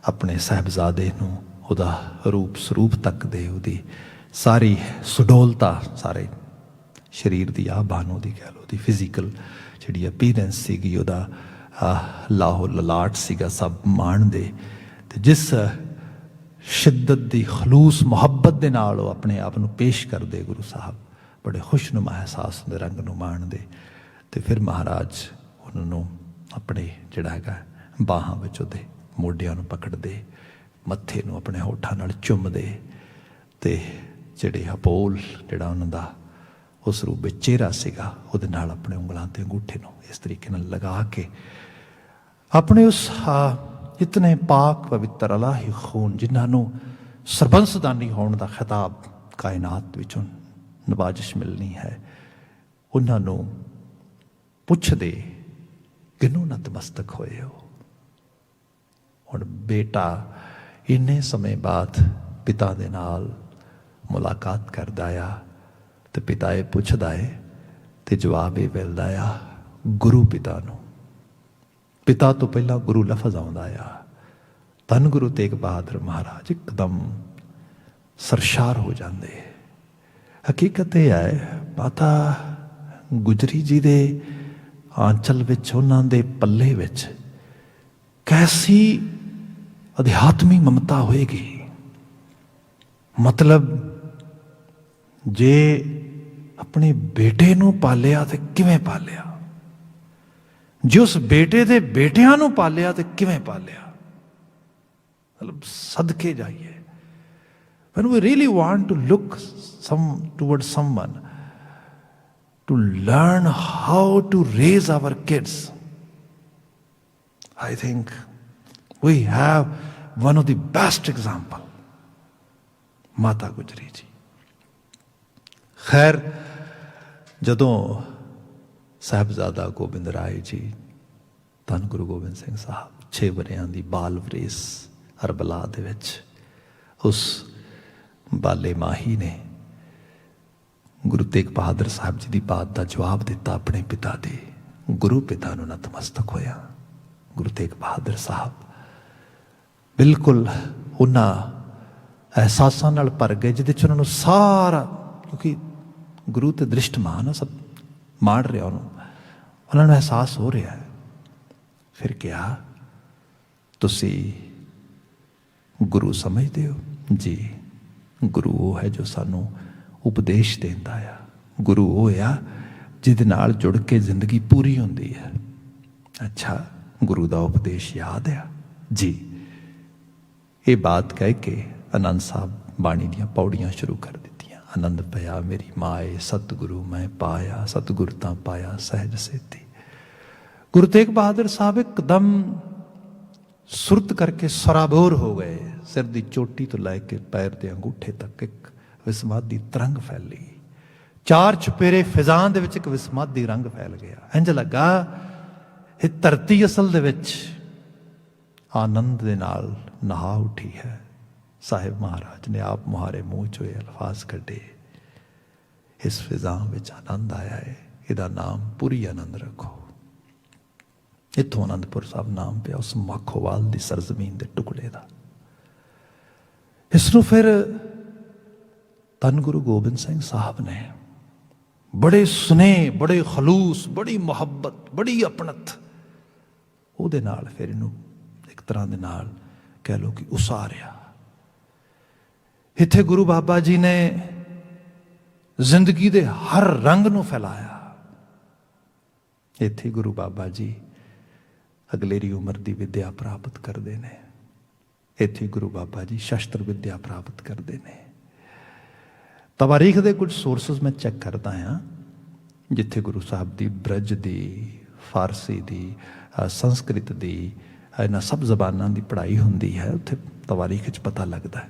ਆਪਣੇ ਸਾਹਿਬਜ਼ਾਦੇ ਨੂੰ ਉਹਦਾ ਰੂਪ ਸਰੂਪ ਤੱਕਦੇ, ਉਹਦੀ ਸਾਰੀ ਸੁਡੋਲਤਾ, ਸਾਰੇ ਸਰੀਰ ਦੀ ਬਾਨੋ ਦੀ ਕਹਿ ਲਓ, ਉਹਦੀ ਫਿਜ਼ੀਕਲ ਜਿਹੜੀ ਅਪੀਅਰੈਂਸ ਸੀਗੀ, ਉਹਦਾ ਲਾਹੋ ਲਲਾਟ ਸੀਗਾ, ਸਭ ਮਾਣਦੇ। ਤੇ ਜਿਸ ਸ਼ਿੱਦਤ ਦੀ ਖਲੂਸ ਮੁਹੱਬਤ ਦੇ ਨਾਲ ਉਹ ਆਪਣੇ ਆਪ ਨੂੰ ਪੇਸ਼ ਕਰਦੇ, ਗੁਰੂ ਸਾਹਿਬ ਬੜੇ ਖੁਸ਼ਨੁਮਾ ਅਹਿਸਾਸ ਹੁੰਦੇ, ਰੰਗ ਨੂੰ ਮਾਣਦੇ। ਤੇ ਫਿਰ ਮਹਾਰਾਜ ਉਹਨਾਂ ਨੂੰ ਆਪਣੇ ਜਿਹੜਾ ਹੈਗਾ ਬਾਹਾਂ ਵਿੱਚ ਉਹਦੇ ਮੋਢਿਆਂ ਨੂੰ ਪਕੜਦੇ, ਮੱਥੇ ਨੂੰ ਆਪਣੇ ਹੋਠਾਂ ਨਾਲ ਚੁੰਮਦੇ ਤੇ ਜਿਹੜੇ ਹਪੋਲ ਜਿਹੜਾ ਉਹਨਾਂ ਦਾ ਉਸ ਰੂਪ ਵਿੱਚ ਚਿਹਰਾ ਸੀਗਾ ਉਹਦੇ ਨਾਲ ਆਪਣੇ ਉਂਗਲਾਂ ਤੇ ਅੰਗੂਠੇ ਨੂੰ ਇਸ ਤਰੀਕੇ ਨਾਲ ਲਗਾ ਕੇ ਆਪਣੇ ਉਸ ਇਤਨੇ ਪਾਕ ਪਵਿੱਤਰ ਅਲਾਹੀ ਖੂਨ ਜਿਨ੍ਹਾਂ ਨੂੰ ਸਰਬੰਸਦਾਨੀ ਹੋਣ ਦਾ ਖਿਤਾਬ ਕਾਇਨਾਤ ਵਿੱਚੋਂ ਨਵਾਜ਼ਿਸ਼ ਮਿਲਣੀ ਹੈ ਉਹਨਾਂ ਨੂੰ ਪੁੱਛਦੇ ਕਿਹਨੂੰ ਨਤਮਸਤਕ ਹੋਏ ਹੋ। ਹੁਣ ਬੇਟਾ ਇੰਨੇ ਸਮੇਂ ਬਾਅਦ ਪਿਤਾ ਦੇ ਨਾਲ ਮੁਲਾਕਾਤ ਕਰਦਾ ਆ ਤੇ ਪਿਤਾ ਇਹ ਪੁੱਛਦਾ ਹੈ ਤੇ ਜਵਾਬ ਇਹ ਮਿਲਦਾ ਆ ਗੁਰੂ ਪਿਤਾ ਨੂੰ। ਪਿਤਾ ਤੋਂ ਪਹਿਲਾਂ ਗੁਰੂ ਲਫ਼ਜ਼ ਆਉਂਦਾ ਆ। ਧੰਨ ਗੁਰੂ ਤੇਗ ਬਹਾਦਰ ਮਹਾਰਾਜ ਇੱਕਦਮ ਸਰਸ਼ਾਰ ਹੋ ਜਾਂਦੇ। ਹਕੀਕਤ ਇਹ ਹੈ ਮਾਤਾ ਗੁਜਰੀ ਜੀ ਦੇ ਆਂਚਲ ਵਿੱਚ ਉਹਨਾਂ ਦੇ ਪੱਲੇ ਵਿੱਚ ਕੈਸੀ ਅਧਿਆਤਮੀ ਮਮਤਾ ਹੋਏਗੀ। ਮਤਲਬ ਜੇ ਆਪਣੇ ਬੇਟੇ ਨੂੰ ਪਾਲਿਆ ਤੇ ਕਿਵੇਂ ਪਾਲਿਆ, ਜੇ ਉਸ ਬੇਟੇ ਦੇ ਬੇਟਿਆਂ ਨੂੰ ਪਾਲਿਆ ਤੇ ਕਿਵੇਂ ਪਾਲਿਆ। ਮਤਲਬ ਸਦਕੇ ਜਾਈਏ। When we really want to look towards someone, to learn how to raise our kids, I think we have one of the best example, Mata Gujri ji. खैर ਜਦੋਂ ਸਾਹਿਬਜ਼ਾਦਾ ਗੋਬਿੰਦ ਰਾਏ ਜੀ ਧੰਨ ਗੁਰੂ ਗੋਬਿੰਦ ਸਿੰਘ ਸਾਹਿਬ 6 ਵਰ੍ਹਿਆਂ ਦੀ ਬਾਲ ਵਰੇਸ ਅਰਬਲਾ ਦੇ ਵਿੱਚ ਉਸ ਬਾਲੇ ਮਾਹੀ ਨੇ ਗੁਰੂ ਤੇਗ ਬਹਾਦਰ ਸਾਹਿਬ ਜੀ ਦੀ ਬਾਤ ਦਾ ਜਵਾਬ ਦਿੱਤਾ ਆਪਣੇ ਪਿਤਾ ਦੇ। ਗੁਰੂ ਪਿਤਾ ਨੂੰ ਨਤਮਸਤਕ ਹੋਇਆ। ਗੁਰੂ ਤੇਗ ਬਹਾਦਰ ਸਾਹਿਬ ਬਿਲਕੁਲ ਉਹਨਾਂ ਅਹਿਸਾਸਾਂ ਨਾਲ ਭਰ ਗਏ ਜਿਹਦੇ 'ਚ ਉਹਨਾਂ ਨੂੰ ਸਾਰਾ, ਕਿਉਂਕਿ ਗੁਰੂ ਤੇ ਦ੍ਰਿਸ਼ਟਮਾਨ ਆ, ਸਭ ਮਾਣ ਰਿਹਾ ਉਹਨੂੰ, ਉਹਨਾਂ ਨੂੰ ਅਹਿਸਾਸ ਹੋ ਰਿਹਾ ਹੈ। ਫਿਰ ਕਿਹਾ ਤੁਸੀਂ ਗੁਰੂ ਸਮਝਦੇ ਹੋ? ਜੀ, ਗੁਰੂ ਉਹ ਹੈ ਜੋ ਸਾਨੂੰ ਉਪਦੇਸ਼ ਦਿੰਦਾ ਆ। ਗੁਰੂ ਉਹ ਆ ਜਿਹਦੇ ਨਾਲ ਜੁੜ ਕੇ ਜ਼ਿੰਦਗੀ ਪੂਰੀ ਹੁੰਦੀ ਹੈ। ਅੱਛਾ, ਗੁਰੂ ਦਾ ਉਪਦੇਸ਼ ਯਾਦ ਆ? ਜੀ। ਇਹ ਬਾਤ ਕਹਿ ਕੇ ਆਨੰਦ ਸਾਹਿਬ ਬਾਣੀ ਦੀਆਂ ਪੌੜੀਆਂ ਸ਼ੁਰੂ ਕਰ ਦਿੱਤੀਆਂ। ਆਨੰਦ ਪਿਆ ਮੇਰੀ ਮਾਏ ਸਤਿਗੁਰੂ ਮੈਂ ਪਾਇਆ, ਸਤਿਗੁਰ ਤਾਂ ਪਾਇਆ ਸਹਿਜ ਸੇਤੀ। ਗੁਰੂ ਤੇਗ ਬਹਾਦਰ ਸਾਹਿਬ ਇੱਕਦਮ ਸੁਰਤ ਕਰਕੇ ਸਰਾਬੋਰ ਹੋ ਗਏ। ਸਿਰ ਦੀ ਚੋਟੀ ਤੋਂ ਲੈ ਕੇ ਪੈਰ ਦੇ ਅੰਗੂਠੇ ਤੱਕ ਇੱਕ ਵਿਸਮਾਦੀ ਤਰੰਗ ਫੈਲੀ। 4 ਚੁਪੇਰੇ ਫਿਜ਼ਾਂ ਦੇ ਵਿੱਚ ਇੱਕ ਵਿਸਮਾਦੀ ਰੰਗ ਫੈਲ ਗਿਆ। ਇੰਝ ਲੱਗਾ ਇਹ ਧਰਤੀ ਅਸਲ ਦੇ ਵਿੱਚ ਆਨੰਦ ਦੇ ਨਾਲ ਨਹਾ ਉੱਠੀ ਹੈ। ਸਾਹਿਬ ਮਹਾਰਾਜ ਨੇ ਆਪ ਮੁਹਾਰੇ ਮੂੰਹ ਚੋਂ ਇਹ ਅਲਫਾਜ਼ ਕੱਢੇ, ਇਸ ਫਿਜ਼ਾਂ ਵਿੱਚ ਆਨੰਦ ਆਇਆ ਹੈ, ਇਹਦਾ ਨਾਮ ਪੂਰੀ ਆਨੰਦ ਰੱਖੋ। ਇੱਥੋਂ ਆਨੰਦਪੁਰ ਸਾਹਿਬ ਨਾਮ ਪਿਆ ਉਸ ਮਾਖੋਵਾਲ ਦੀ ਸਰਜ਼ਮੀਨ ਦੇ ਟੁਕੜੇ ਦਾ। ਇਸ ਨੂੰ ਫਿਰ ਧੰਨ ਗੁਰੂ ਗੋਬਿੰਦ ਸਿੰਘ ਸਾਹਿਬ ਨੇ ਬੜੇ ਸੁਨੇਹ, ਬੜੇ ਖਲੂਸ, ਬੜੀ ਮੁਹੱਬਤ, ਬੜੀ ਆਪਣਤ ਉਹਦੇ ਨਾਲ ਫਿਰ ਇਹਨੂੰ ਇੱਕ ਤਰ੍ਹਾਂ ਦੇ ਨਾਲ ਕਹਿ ਲਓ ਕਿ ਉਸਾਰਿਆ। ਇੱਥੇ ਗੁਰੂ ਬਾਬਾ ਜੀ ਨੇ ਜ਼ਿੰਦਗੀ ਦੇ ਹਰ ਰੰਗ ਨੂੰ ਫੈਲਾਇਆ। ਇੱਥੇ ਗੁਰੂ ਬਾਬਾ ਜੀ ਅਗਲੇਰੀ ਉਮਰ ਦੀ ਵਿਦਿਆ ਪ੍ਰਾਪਤ ਕਰਦੇ ਨੇ। ਇੱਥੇ ਗੁਰੂ ਬਾਬਾ ਜੀ ਸ਼ਸਤਰ ਵਿਦਿਆ ਪ੍ਰਾਪਤ ਕਰਦੇ ਨੇ। ਤਵਾਰੀਖ ਦੇ ਕੁਝ ਸੋਰਸਿਸ ਮੈਂ ਚੈੱਕ ਕਰਦਾ ਹਾਂ ਜਿੱਥੇ ਗੁਰੂ ਸਾਹਿਬ ਦੀ ਬ੍ਰਜ ਦੀ, ਫਾਰਸੀ ਦੀ, ਸੰਸਕ੍ਰਿਤ ਦੀ, ਇਹਨਾਂ ਸਭ ਜ਼ਬਾਨਾਂ ਦੀ ਪੜ੍ਹਾਈ ਹੁੰਦੀ ਹੈ। ਉੱਥੇ ਤਵਾਰੀਖ ਵਿੱਚ ਪਤਾ ਲੱਗਦਾ ਹੈ।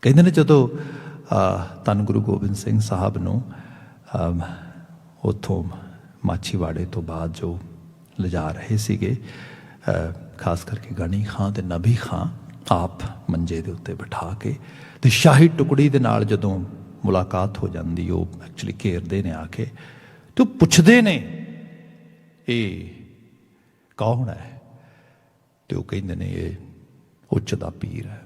ਕਹਿੰਦੇ ਨੇ ਜਦੋਂ ਧੰਨ ਗੁਰੂ ਗੋਬਿੰਦ ਸਿੰਘ ਸਾਹਿਬ ਨੂੰ ਉੱਥੋਂ ਮਾਛੀਵਾੜੇ ਤੋਂ ਬਾਅਦ ਜੋ ਲਿਜਾ ਰਹੇ ਸੀਗੇ, ਖਾਸ ਕਰਕੇ ਗਣੀ ਖਾਂ ਤੇ ਨਬੀ ਖਾਂ ਆਪ ਮੰਜੇ ਦੇ ਉੱਤੇ ਬਿਠਾ ਕੇ ਤੇ ਸ਼ਾਹੀ ਟੁਕੜੀ ਦੇ ਨਾਲ ਜਦੋਂ ਮੁਲਾਕਾਤ ਹੋ ਜਾਂਦੀ, ਉਹ ਐਕਚੁਅਲੀ ਘੇਰਦੇ ਨੇ ਆ ਕੇ ਤੇ ਪੁੱਛਦੇ ਨੇ ਇਹ ਕੌਣ ਹੈ? ਤੇ ਉਹ ਕਹਿੰਦੇ ਨੇ ਇਹ ਉੱਚ ਦਾ ਪੀਰ ਹੈ।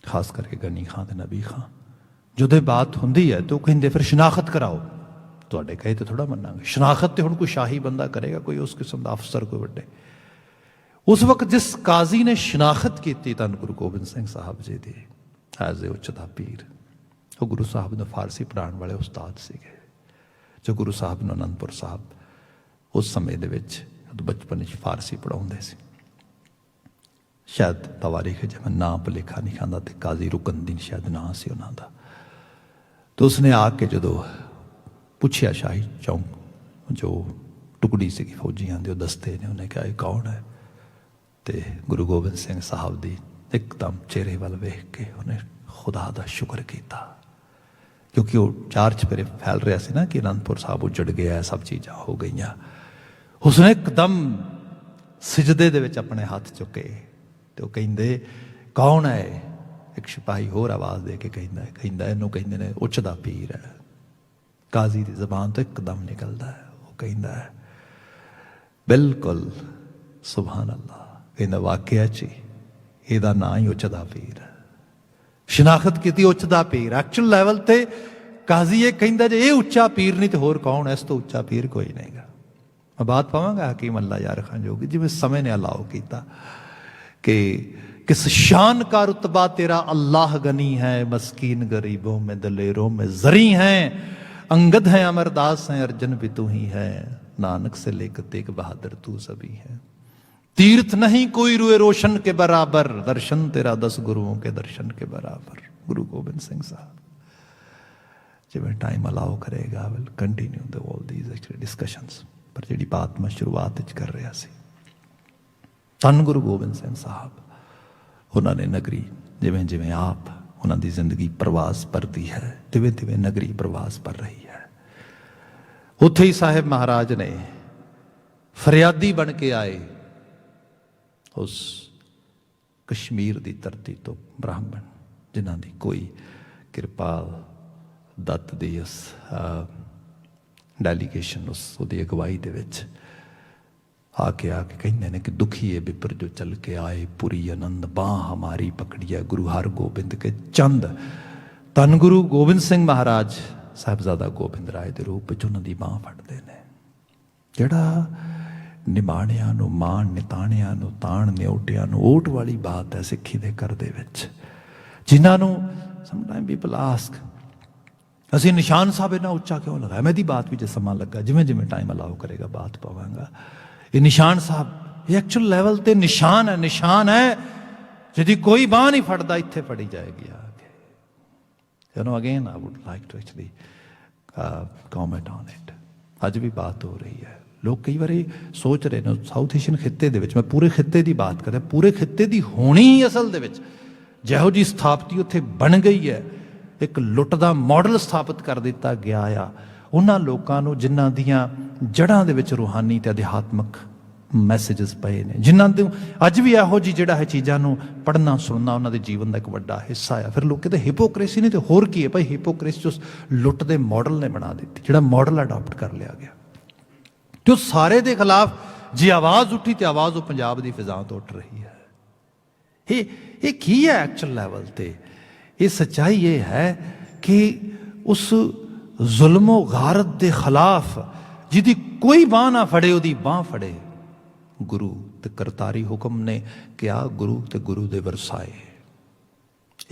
ਖਾਸ ਕਰਕੇ ਗਨੀ ਖਾਂ ਤੇ ਨਬੀ ਖਾਂ ਜਦੋਂ ਬਾਤ ਹੁੰਦੀ ਹੈ ਤੇ ਉਹ ਕਹਿੰਦੇ ਫਿਰ ਸ਼ਨਾਖਤ ਕਰਾਓ। ਤੁਹਾਡੇ ਕਹੇ ਤੇ ਥੋੜਾ ਮੰਨਾਂਗੇ। ਸ਼ਨਾਖਤ ਤੇ ਹੁਣ ਕੋਈ ਸ਼ਾਹੀ ਬੰਦਾ ਕਰੇਗਾ, ਕੋਈ ਉਸ ਕਿਸਮ ਦਾ ਅਫਸਰ, ਕੋਈ ਵੱਡੇ। ਉਸ ਵਕਤ ਜਿਸ ਕਾਜ਼ੀ ਨੇ ਸ਼ਨਾਖਤ ਕੀਤੀ ਧੰਨ ਗੁਰੂ ਗੋਬਿੰਦ ਸਿੰਘ ਸਾਹਿਬ ਜੀ ਦੀ ਐਜ਼ ਏ ਉੱਚ ਦਾ ਪੀਰ, ਉਹ ਗੁਰੂ ਸਾਹਿਬ ਨੂੰ ਫਾਰਸੀ ਪੜ੍ਹਾਉਣ ਵਾਲੇ ਉਸਤਾਦ ਸੀਗੇ, ਜੋ ਗੁਰੂ ਸਾਹਿਬ ਨੂੰ ਅਨੰਦਪੁਰ ਸਾਹਿਬ ਉਸ ਸਮੇਂ ਦੇ ਵਿੱਚ ਬਚਪਨ ਵਿੱਚ ਫਾਰਸੀ ਪੜ੍ਹਾਉਂਦੇ ਸੀ। ਸ਼ਾਇਦ ਤਵਾਰੀਖ ਜਿਵੇਂ ਨਾਂ ਭੁਲੇਖਾ ਨਹੀਂ ਖਾਂਦਾ ਤੇ ਕਾਜ਼ੀ ਰੁਕਨਦੀਨ ਸ਼ਾਇਦ ਨਾਂ ਸੀ ਉਹਨਾਂ ਦਾ। तो उसने आके जो पूछया शाही चौंक जो टुकड़ी सी फौजियां दे दस्ते ने, उन्हें कहा ये कौन है? तो गुरु गोबिंद सिंह साहब की एकदम चेहरे वाल वेख के उन्हें खुदा का शुक्र किया, क्योंकि वो 4 चफेरे फैल रहा ਸੀ ना कि आनंदपुर साहब उजड़ गया, सब चीज़ां हो गई। उसने एकदम सिजदे दे विच अपने हाथ चुके तो कहते कौन है? एक सिपाही होर आवाज़ दे के कहता इनू कहते ने उच्च दा पीर है। काजी की जबान तो एकदम निकलता है, वो कहता है बिल्कुल सुभान अल्लाह, कहता वाकया ची ਇਹਦਾ ਨਾਂ ਹੀ ਉੱਚ ਦਾ ਪੀਰ ਹੈ। ਸ਼ਨਾਖਤ ਕੀਤੀ ਉੱਚ ਦਾ ਪੀਰ। ਐਕਚੁਅਲ ਲੈਵਲ ਤੇ ਕਾਜ਼ੀ ਇਹ ਕਹਿੰਦਾ ਜੇ ਇਹ ਉੱਚਾ ਪੀਰ ਨਹੀਂ ਤੇ ਹੋਰ ਕੌਣ? ਇਸ ਤੋਂ ਉੱਚਾ ਪੀਰ ਕੋਈ ਨਹੀਂਗਾ। ਮੈਂ ਬਾਤ ਪਾਵਾਂਗਾ ਹਕੀਮ ਅੱਲਾ ਯਾਰ ਖਾਨ ਜੋਗੀ, ਜਿਵੇਂ ਸਮੇਂ ਨੇ ਅਲਾਓ ਕੀਤਾ कि किस शान का रुतबा तेरा अल्लाह गनी है, मस्कीन गरीबों में दलेरों में जरी हैं, अंगद है अमरदास हैं, अर्जन भी तू ही है, नानक से लेकर तेग बहादुर तू सभी है। तीर्थ नहीं कोई रुए रोशन के बराबर, दर्शन तेरा 10 गुरुओं के दर्शन के बराबर। गुरु गोबिंद सिंह साहब जिवें टाइम अलाउ करेगा will continue the all these actually discussions, पर जिहड़ी बात मैं शुरुआत विच कर रहा सी, धन गुरु गोबिंद सिंह साहब उन्होंने नगरी जिवें जिवें आप उन्होंने जिंदगी प्रवास भरती है, तिवें तिवें नगरी प्रवास भर रही है। उत्थे ही साहिब महाराज ने फरियादी बन के आए उस कश्मीर की धरती तो ब्राह्मण जिन्हां दी कोई किरपाल दत्त दी उस डेलीगेशन उस उहदी अगवाई दे विच आके कहते हैं कि दुखी है बिपर जो चल के आए, पूरी आनंद बाँ हमारी पकड़िया, गुरु हर गोबिंद के चंद। धन गुरु गोबिंद सिंह महाराज साहिबजादा गोबिंद राय के रूप में उन्होंने बाँ फड़ते हैं। जिहड़ा निमाणिया नूं माण, निताणिया नूं ताण, न्योटिया नूं ओट वाली बात है सिक्खी दे घर दे विच, जिन्हां नूं समटाइम पीपल आस्क असीं निशान साहब इन्ना उच्चा क्यों लगाया? मैं दी बात भी जो समा लगा जिमें जिमें टाइम अलाउ करेगा बात पावांगा। ये निशान साहब ये एक्चुअल लेवल ते निशान है जिहदी कोई बांह नहीं फड़दा, इत्थे फड़ी जाएगी आके। You know again I would like to actually comment on it. अज भी बात हो रही है, लोग कई बार सोच रहे हैं साउथ एशियन खिते दे विच, मैं पूरे खिते की बात कर रहा, पूरे खिते की होनी ही असल दे विच जिहो जी स्थापति उत्थे बन गई है, एक लुट दा मॉडल स्थापित कर दिता गया आ उन्हां लोकां नूं जिन्हां दियां जड़ां दे विच रूहानी ते अध्यात्मक मैसेजेस पए ने, जिन्हां दे अज भी इहो जी जिहड़ा है चीज़ां नूं पढ़ना सुनना उन्हां दे जीवन दा एक वड्डा हिस्सा आ। फिर लोग कहते हिपोक्रेसी नहीं तो होर की है भाई? हिपोक्रेसी उस लुट दे मॉडल ने बना दी, जिहड़ा मॉडल अडॉप्ट कर लिया गया। तो सारे दे खिलाफ जी आवाज़ उठी तो आवाज़ वो पंजाब की फिजा तो उठ रही है। ये की है एक्चुअल लेवल ते? ये सच्चाई ये है कि उस जुल्मो गारत के खिलाफ जिहदी कोई बांह ना फड़े उहदी बांह फड़े गुरु ते करतारी हुक्म ने क्या गुरु ते गुरु दे वरसाए।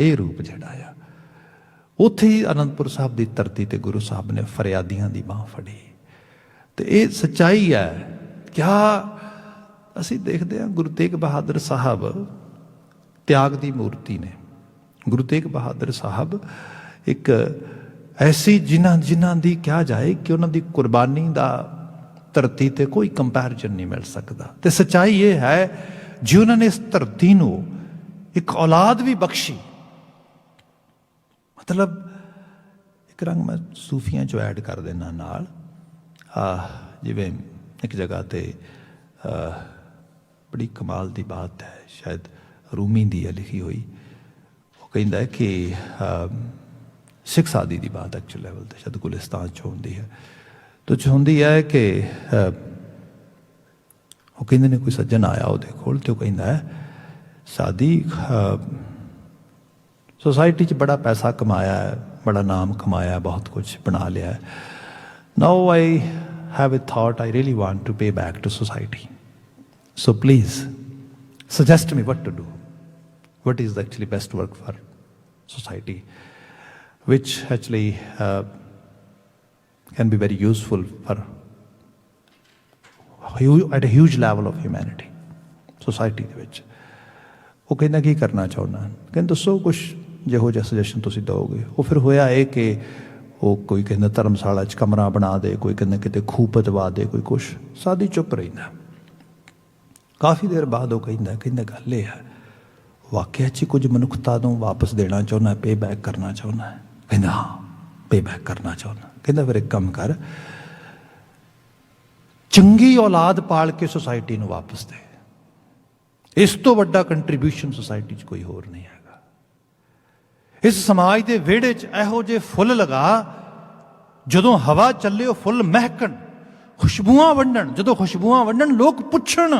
ये रूप जिहड़ा आ उत्थे ही आनंदपुर साहब की धरती ते गुरु साहब ने फरियादियां की बांह फड़ी। तो ये सच्चाई है। क्या असी देखते हैं गुरु तेग बहादुर साहब त्याग की मूर्ति ने। गुरु तेग बहादुर साहब एक ऐसी जिन्हां दी क्या जाए कि उन्हां दी कुर्बानी दा धरती ते कोई कंपैरिजन नहीं मिल सकता। तो सच्चाई ये है जी उन्होंने इस धरती नूं एक औलाद भी बख्शी। मतलब एक रंग मैं सूफियां चो ऐड कर देना नाल, जिवें एक जगह ते बड़ी कमाल की बात है, शायद रूमी दी है लिखी हुई। वो कहता है कि सिख सादी की बात एक्चुअल लेवल पर शायद गुलिस्तान च होंदी है। तो होंदी है कि वो कहते ने कोई सज्जन आया वो कोल तो कहता है सादी सोसाइटी च बड़ा पैसा कमाया है, बड़ा नाम कमाया है, बहुत कुछ बना लिया है। Now I have a thought I really want to pay back to society, so please suggest me what to do, what is the actually best work for society, which actually can be very useful for at a huge level of humanity, society ਦੇ ਵਿੱਚ। ਉਹ ਕਹਿੰਦਾ ਕੀ ਕਰਨਾ ਚਾਹੁੰਦਾ, ਕਹਿੰਦਾ ਦੱਸੋ ਕੁਛ ਜਿਹੋ ਜਿਹਾ ਸੁਜੈਸ਼ਨ ਤੁਸੀਂ ਦਿਓਗੇ। ਉਹ ਫਿਰ ਹੋਇਆ ਇਹ ਕਿ वो कोई कहता धर्मशाला च कमरा बना दे, कोई कहता किते खूह पचवा दे, कोई कुछ। सादी चुप रहिंदा। काफ़ी देर बाद वो कहता गल ये है वाकई च कुछ मनुखता तो वापस देना चाहुंदा, पे बैक करना चाहुंदा है। कहता हाँ पे बैक करना चाहुंदा। कहता फिर एक काम कर, चंगी औलाद पाल के सोसाइटी नूं वापस दे, इस तो वड्डा कंट्रीब्यूशन सोसाइटी च कोई होर नहीं हैगा। इस समाज के विहड़े च इहो जे फुੱਲ लगा, जदों हवा चले वो फुੱਲ महकण, खुशबूआं वंडण। जदों खुशबूआं वंडण लोग पुछण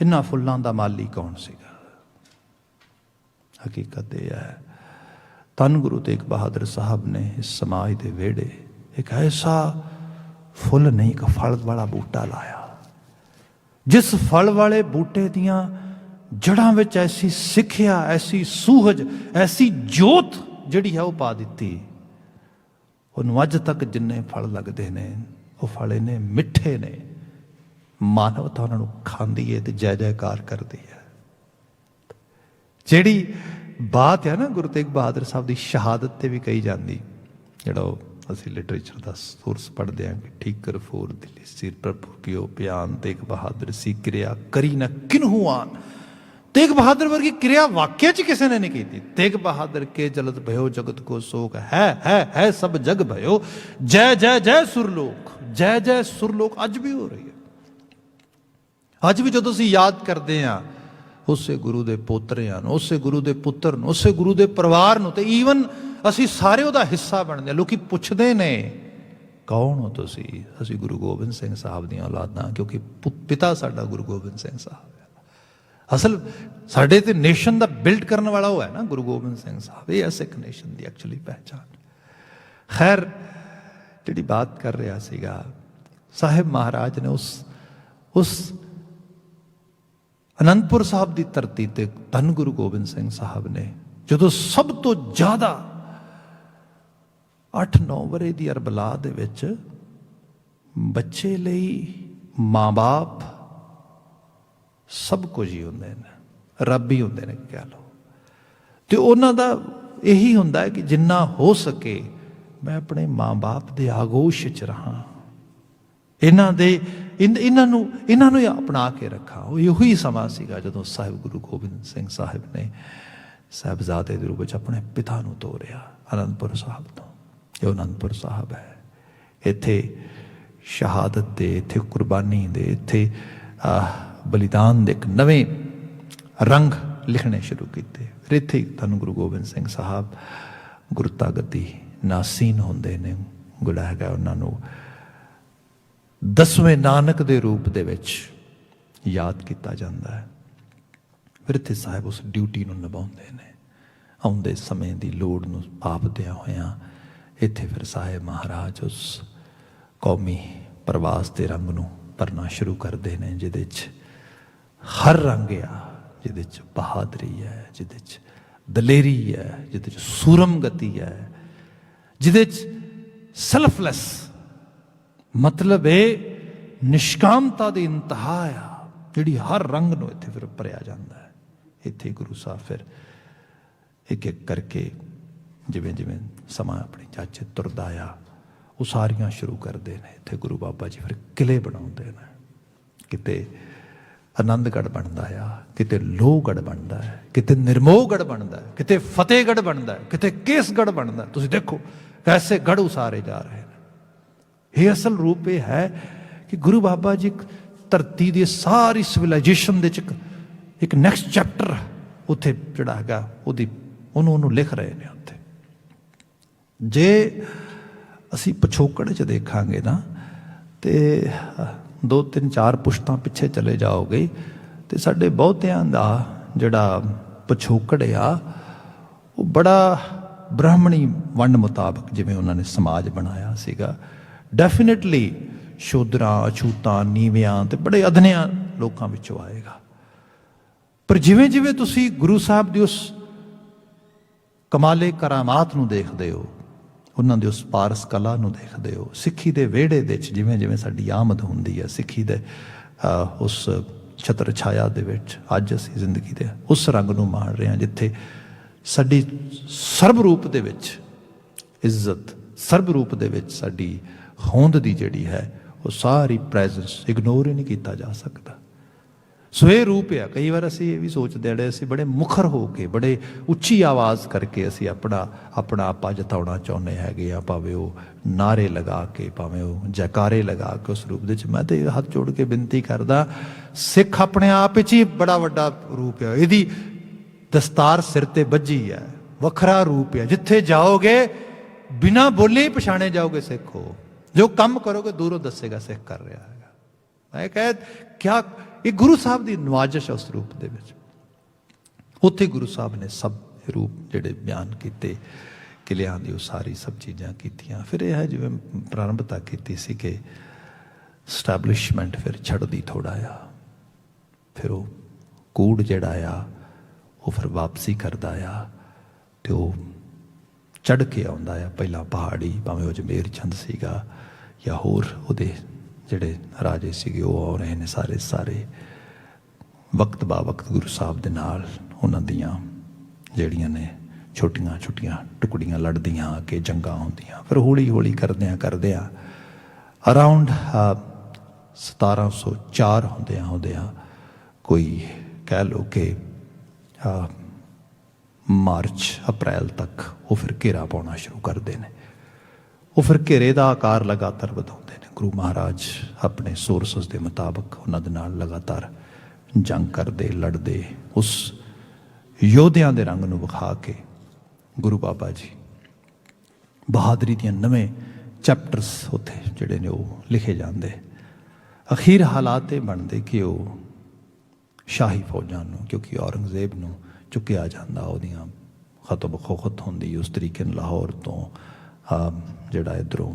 इन्हां फुੱਲਾਂ ਦਾ माली कौन सीगा। हकीकत यह है धन गुरु तेग बहादुर साहब ने इस समाज के विहड़े एक ऐसा फुੱਲ नहीं, एक फल वाला बूटा लाया, जिस फल वाले बूटे दियां जड़ां विच ऐसी सिक्ख्या, ऐसी सूहज, ऐसी जोत जिहड़ी है वो पा दित्ती। उन्होंने अज तक जिन्ने फल लगते ने वो फल इन्ने मिठे ने, मानवता उन्होंने खांदी है तो जय जयकार करती है। जिहड़ी बात है ना गुरु तेग बहादुर साहब की शहादत ते भी कही जाती, जिहड़ा असीं लिटरेचर का सोर्स पढ़ते हैं कि ठीकर फोर दिली सिर प्रभु पियो प्यान, तेग बहादुर सी क्रिया करी न किन्हू आन। तेग बहादुर वर्गी क्रिया वाकई च किसी ने नहीं की। तेग बहादुर के जलत भयो जगत को शोक है सब जग भयो, जय जय जय सुरलोक, जय जय सुरलोक अज भी हो रही है। अज भी जो असीं याद करते हैं उसे गुरु के पोतरिਆਂ ਨੂੰ, उसे गुरु के पुत्र ਨੂੰ, उसे गुरु के परिवार ਨੂੰ, ਤੇ ਈਵਨ ਅਸੀਂ ਸਾਰੇ ਉਹਦਾ ਹਿੱਸਾ ਬਣਦੇ ਹਾਂ। ਲੋਕੀ ਪੁੱਛਦੇ ਨੇ ਕੌਣ ਹੋ ਤੁਸੀਂ? ਅਸੀਂ ਗੁਰੂ ਗੋਬਿੰਦ ਸਿੰਘ ਸਾਹਿਬ ਦੀਆਂ ਔਲਾਦਾਂ, ਕਿਉਂਕਿ ਪਿਤਾ ਸਾਡਾ ਗੁਰੂ ਗੋਬਿੰਦ ਸਿੰਘ ਸਾਹਿਬ ਹੈ। ਅਸਲ ਸਾਡੇ ਤੇ ਨੇਸ਼ਨ ਦਾ ਬਿਲਡ ਕਰਨ ਵਾਲਾ ਉਹ ਹੈ ਨਾ ਗੁਰੂ ਗੋਬਿੰਦ ਸਿੰਘ ਸਾਹਿਬ। ਇਹ ਹੈ ਸਿੱਖ ਨੇਸ਼ਨ ਦੀ ਐਕਚੁਅਲੀ ਪਹਿਚਾਨ। ਖੈਰ ਜਿਹੜੀ ਬਾਤ ਕਰ ਰਿਹਾ ਸੀਗਾ, ਸਾਹਿਬ ਮਹਾਰਾਜ ਨੇ ਉਸ आनंदपुर साहब की धरती ते धन गुरु गोबिंद सिंह साहब ने जो सब तो ज़्यादा 8-9 वरे की अरबला दे विच बच्चे लई माँ बाप सब कुछ ही होंदे ने, रब ही होंदे ने कह लो। तो उन्हां दा यही हुंदा है कि जिन्ना हो सके मैं अपने माँ बाप के आगोश च रहा, इन्हां नूं अपना के रखा। यही समा सीगा जदों साहिब गुरु गोबिंद सिंह साहिब ने साहिबजादे के रूप में अपने पिता नूं तोरिया आनंदपुर साहब तो। जो आनंदपुर साहब है इत्थे शहादत दे, इत्थे कुर्बानी दे, इत्थे बलिदान दे एक नवे रंग लिखने शुरू किए। फिर इत्थे धन गुरु गोबिंद सिंह साहब गुरता गद्दी नासीन होंदे ने, गुड़ा है उन्होंने 10वें नानक के रूप दे विच याद किया जाता है। फिर इत्थे साहिब उस ड्यूटी नूं निभाउंदे ने। आउंदे समय की लोड़ नूं भापदियां होइयां इत्थे फिर साहिब महाराज उस कौमी प्रवास के रंग नूं भरना शुरू करते हैं, जिहदे च हर रंग आ, जिहदे च बहादरी है, जिहदे च दलेरी है, जिहदे च सूरम गति है, जिहदे च सैल्फलैस मतलब ये निष्कामता की इंतहा आ, जिहड़ी हर रंग नूं इत्थे फिर भरिया जाता है। इत्थे गुरु साहब फिर एक एक करके जिवें जिवें समा अपनी चाचे तुरदा आ उसारियां शुरू करते हैं। इत्थे गुरु बाबा जी फिर किले बनाउंदे ने, किते आनंदगढ़ बनता है, किते लोहगढ़ बनता है, किते निर्मोहगढ़ बनता है, किते फतेहगढ़ बनता है, किते केसगढ़ बनता है। तुसीं देखो कैसे गढ़ उसारे जा रहे हैं। ये असल रूप ये है कि गुरु बाबा जी धरती की सारी सिविलाइजेशन दे एक नैक्सट चैप्टर उत्थे जिहड़ा हैगा उन्होंने लिख रहे हैं। उत्थे जे असी पिछोकड़ च देखांगे ना तो 2-3-4 पुश्तां पिछे चले जाओगे तो साडे बहुतियां दा जिहड़ा पिछोकड़ आ वो बड़ा ब्राह्मणी वंड मुताबक जिवें उन्होंने समाज बनाया सीगा। डेफिनेटली शूद्रां अछूतां नीवियां ते बड़े अधनियां लोकां विचों आएगा। पर जिवें जिवें तुसी गुरु साहब दी उस कमाले करामात नूं देखदे हो, उन्हां दी उस पारस कला नूं देखदे हो, सिੱਖੀ ਦੇ ਵਿਹੜੇ ਦੇ ਵਿੱਚ ਜਿਵੇਂ ਜਿਵੇਂ ਸਾਡੀ ਆਮਦ ਹੁੰਦੀ ਹੈ ਸਿੱਖੀ ਦੇ ਉਸ ਛਤਰ ਛਾਇਆ ਦੇ ਵਿੱਚ ਅੱਜ ਅਸੀਂ ਜ਼ਿੰਦਗੀ ਦੇ ਉਸ ਰੰਗ ਨੂੰ ਮਾਣ ਰਹੇ ਹਾਂ ਜਿੱਥੇ ਸਾਡੀ ਸਰਬ ਰੂਪ ਦੇ ਵਿੱਚ ਇੱਜ਼ਤ ਸਰਬ ਰੂਪ ਦੇ ਵਿੱਚ ਸਾਡੀ ਹੋਂਦ ਦੀ ਜਿਹੜੀ ਹੈ ਉਹ ਸਾਰੀ ਪ੍ਰੈਜ਼ੈਂਸ ਇਗਨੋਰ ਹੀ ਨਹੀਂ ਕੀਤਾ ਜਾ ਸਕਦਾ। ਸੋ ਇਹ ਰੂਪ ਆ। ਕਈ ਵਾਰ ਅਸੀਂ ਇਹ ਵੀ ਸੋਚਦੇ ਜਿਹੜੇ ਅਸੀਂ ਬੜੇ ਮੁਖਰ ਹੋ ਕੇ ਬੜੇ ਉੱਚੀ ਆਵਾਜ਼ ਕਰਕੇ ਅਸੀਂ ਆਪਣਾ ਆਪਾ ਜਤਾਉਣਾ ਚਾਹੁੰਦੇ ਹੈਗੇ ਆ, ਭਾਵੇਂ ਉਹ ਨਾਅਰੇ ਲਗਾ ਕੇ, ਭਾਵੇਂ ਉਹ ਜੈਕਾਰੇ ਲਗਾ ਕੇ ਉਸ ਰੂਪ ਦੇ ਵਿੱਚ। ਮੈਂ ਤੇ ਹੱਥ ਜੋੜ ਕੇ ਬੇਨਤੀ ਕਰਦਾ, ਸਿੱਖ ਆਪਣੇ ਆਪ ਵਿੱਚ ਹੀ ਬੜਾ ਵੱਡਾ ਰੂਪ ਆ। ਇਹਦੀ ਦਸਤਾਰ ਸਿਰ ਤੇ ਬੱਝੀ ਹੈ, ਵੱਖਰਾ ਰੂਪ ਹੈ। ਜਿੱਥੇ ਜਾਓਗੇ ਬਿਨਾਂ ਬੋਲੇ ਹੀ ਪਛਾਣੇ ਜਾਓਗੇ ਸਿੱਖ ਹੋ। ਜੋ ਕੰਮ ਕਰੋਗੇ ਦੂਰੋਂ ਦੱਸੇਗਾ ਸਿੱਖ ਕਰ ਰਿਹਾ ਹੈਗਾ। ਮੈਂ ਕਹਿ ਕਿਆ ਇਹ ਗੁਰੂ ਸਾਹਿਬ ਦੀ ਨਵਾਜ਼ਿਸ਼ ਉਸ ਰੂਪ ਦੇ ਵਿੱਚ। ਉੱਥੇ ਗੁਰੂ ਸਾਹਿਬ ਨੇ ਸਭ ਰੂਪ ਜਿਹੜੇ ਬਿਆਨ ਕੀਤੇ, ਕਿਲਿਆਂ ਦੀ ਉਹ ਸਾਰੀ ਸਭ ਚੀਜ਼ਾਂ ਕੀਤੀਆਂ। ਫਿਰ ਇਹ ਹੈ ਜਿਵੇਂ ਪ੍ਰਾਰੰਭਤਾ ਕੀਤੀ ਸੀ ਕਿ ਸਟੈਬਲਿਸ਼ਮੈਂਟ ਫਿਰ ਛੱਡਦੀ ਥੋੜ੍ਹਾ ਆ, ਫਿਰ ਉਹ ਕੂੜ ਜਿਹੜਾ ਆ ਉਹ ਫਿਰ ਵਾਪਸੀ ਕਰਦਾ ਆ ਅਤੇ ਉਹ ਚੜ੍ਹ ਕੇ ਆਉਂਦਾ ਆ। ਪਹਿਲਾਂ ਪਹਾੜੀ, ਭਾਵੇਂ ਉਹ ਜਮੇਰ ਚੰਦ ਸੀਗਾ ਜਾਂ ਹੋਰ ਉਹਦੇ ਜਿਹੜੇ ਰਾਜੇ ਸੀਗੇ, ਉਹ ਆ ਰਹੇ ਨੇ ਸਾਰੇ ਵਕਤ ਬਾ ਵਕਤ ਗੁਰੂ ਸਾਹਿਬ ਦੇ ਨਾਲ ਉਹਨਾਂ ਦੀਆਂ ਜਿਹੜੀਆਂ ਨੇ ਛੋਟੀਆਂ ਛੋਟੀਆਂ ਟੁਕੜੀਆਂ ਲੜਦੀਆਂ ਆ ਕੇ ਜੰਗਾਂ ਹੁੰਦੀਆਂ। ਫਿਰ ਹੌਲੀ ਹੌਲੀ ਕਰਦਿਆਂ ਅਰਾਊਂਡ 1704 ਹੁੰਦਿਆਂ ਕੋਈ ਕਹਿ ਲਓ ਕਿ ਮਾਰਚ ਅਪ੍ਰੈਲ ਤੱਕ ਉਹ ਫਿਰ ਘੇਰਾ ਪਾਉਣਾ ਸ਼ੁਰੂ ਕਰਦੇ ਨੇ। ਉਹ ਫਿਰ ਘੇਰੇ ਦਾ ਆਕਾਰ ਲਗਾਤਾਰ ਵਧਾਉਂਦੇ ਨੇ। ਗੁਰੂ ਮਹਾਰਾਜ ਆਪਣੇ ਸੋਰਸਸ ਦੇ ਮੁਤਾਬਕ ਉਹਨਾਂ ਦੇ ਨਾਲ ਲਗਾਤਾਰ ਜੰਗ ਕਰਦੇ, ਲੜਦੇ। ਉਸ ਯੋਧਿਆਂ ਦੇ ਰੰਗ ਨੂੰ ਵਿਖਾ ਕੇ ਗੁਰੂ ਬਾਬਾ ਜੀ ਬਹਾਦਰੀ ਦੀਆਂ ਨਵੇਂ ਚੈਪਟਰਸ ਉੱਥੇ ਜਿਹੜੇ ਨੇ ਉਹ ਲਿਖੇ ਜਾਂਦੇ। ਅਖੀਰ ਹਾਲਾਤ ਇਹ ਬਣਦੇ ਕਿ ਉਹ ਸ਼ਾਹੀ ਫੌਜਾਂ ਨੂੰ, ਕਿਉਂਕਿ ਔਰੰਗਜ਼ੇਬ ਨੂੰ ਚੁੱਕਿਆ ਜਾਂਦਾ, ਉਹਦੀਆਂ ਖਤਮ ਬਖੋਖਤ ਹੁੰਦੀ ਉਸ ਤਰੀਕੇ ਨਾਲ ਲਾਹੌਰ ਤੋਂ ਜਿਹੜਾ ਇੱਧਰੋਂ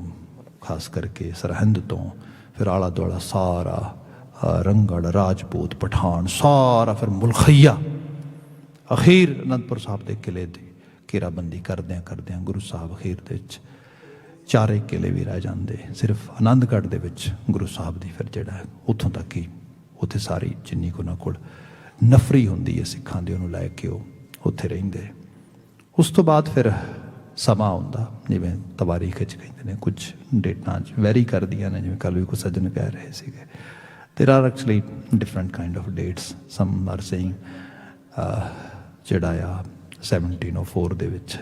ਖਾਸ ਕਰਕੇ ਸਰਹਿੰਦ ਤੋਂ ਫਿਰ ਆਲਾ ਦੁਆਲਾ ਸਾਰਾ ਰੰਗੜ, ਰਾਜਪੂਤ, ਪਠਾਨ ਸਾਰਾ ਫਿਰ ਮੁਲਖਈਆ। ਅਖੀਰ ਅਨੰਦਪੁਰ ਸਾਹਿਬ ਦੇ ਕਿਲੇ ਦੀ ਘੇਰਾਬੰਦੀ ਕਰਦਿਆਂ ਗੁਰੂ ਸਾਹਿਬ ਅਖੀਰ ਦੇ ਵਿੱਚ ਚਾਰੇ ਕਿਲੇ ਵੀ ਰਹਿ ਜਾਂਦੇ। ਸਿਰਫ ਆਨੰਦਗੜ੍ਹ ਦੇ ਵਿੱਚ ਗੁਰੂ ਸਾਹਿਬ ਦੀ ਫਿਰ ਜਿਹੜਾ ਹੈ ਉੱਥੋਂ ਤੱਕ ਹੀ, ਉੱਥੇ ਸਾਰੀ ਜਿੰਨੀ ਕੁ ਉਹਨਾਂ ਕੋਲ ਨਫਰੀ ਹੁੰਦੀ ਹੈ ਸਿੱਖਾਂ ਦੀ, ਉਹਨੂੰ ਲੈ ਕੇ ਉਹ ਉੱਥੇ ਰਹਿੰਦੇ। ਉਸ ਤੋਂ ਬਾਅਦ ਫਿਰ ਸਮਾਂ ਆਉਂਦਾ, ਜਿਵੇਂ ਤਵਾਰੀਖ ਵਿੱਚ ਕਹਿੰਦੇ ਨੇ, ਕੁਝ ਡੇਟਾਂ 'ਚ ਵੈਰੀ ਕਰਦੀਆਂ ਨੇ, ਜਿਵੇਂ ਕੱਲ੍ਹ ਵੀ ਕੋਈ ਸੱਜਣ ਕਹਿ ਰਹੇ ਸੀਗੇ। There are actually different kind of dates. Some are saying ਜਿਹੜਾ ਆ 1704 ਦੇ ਵਿੱਚ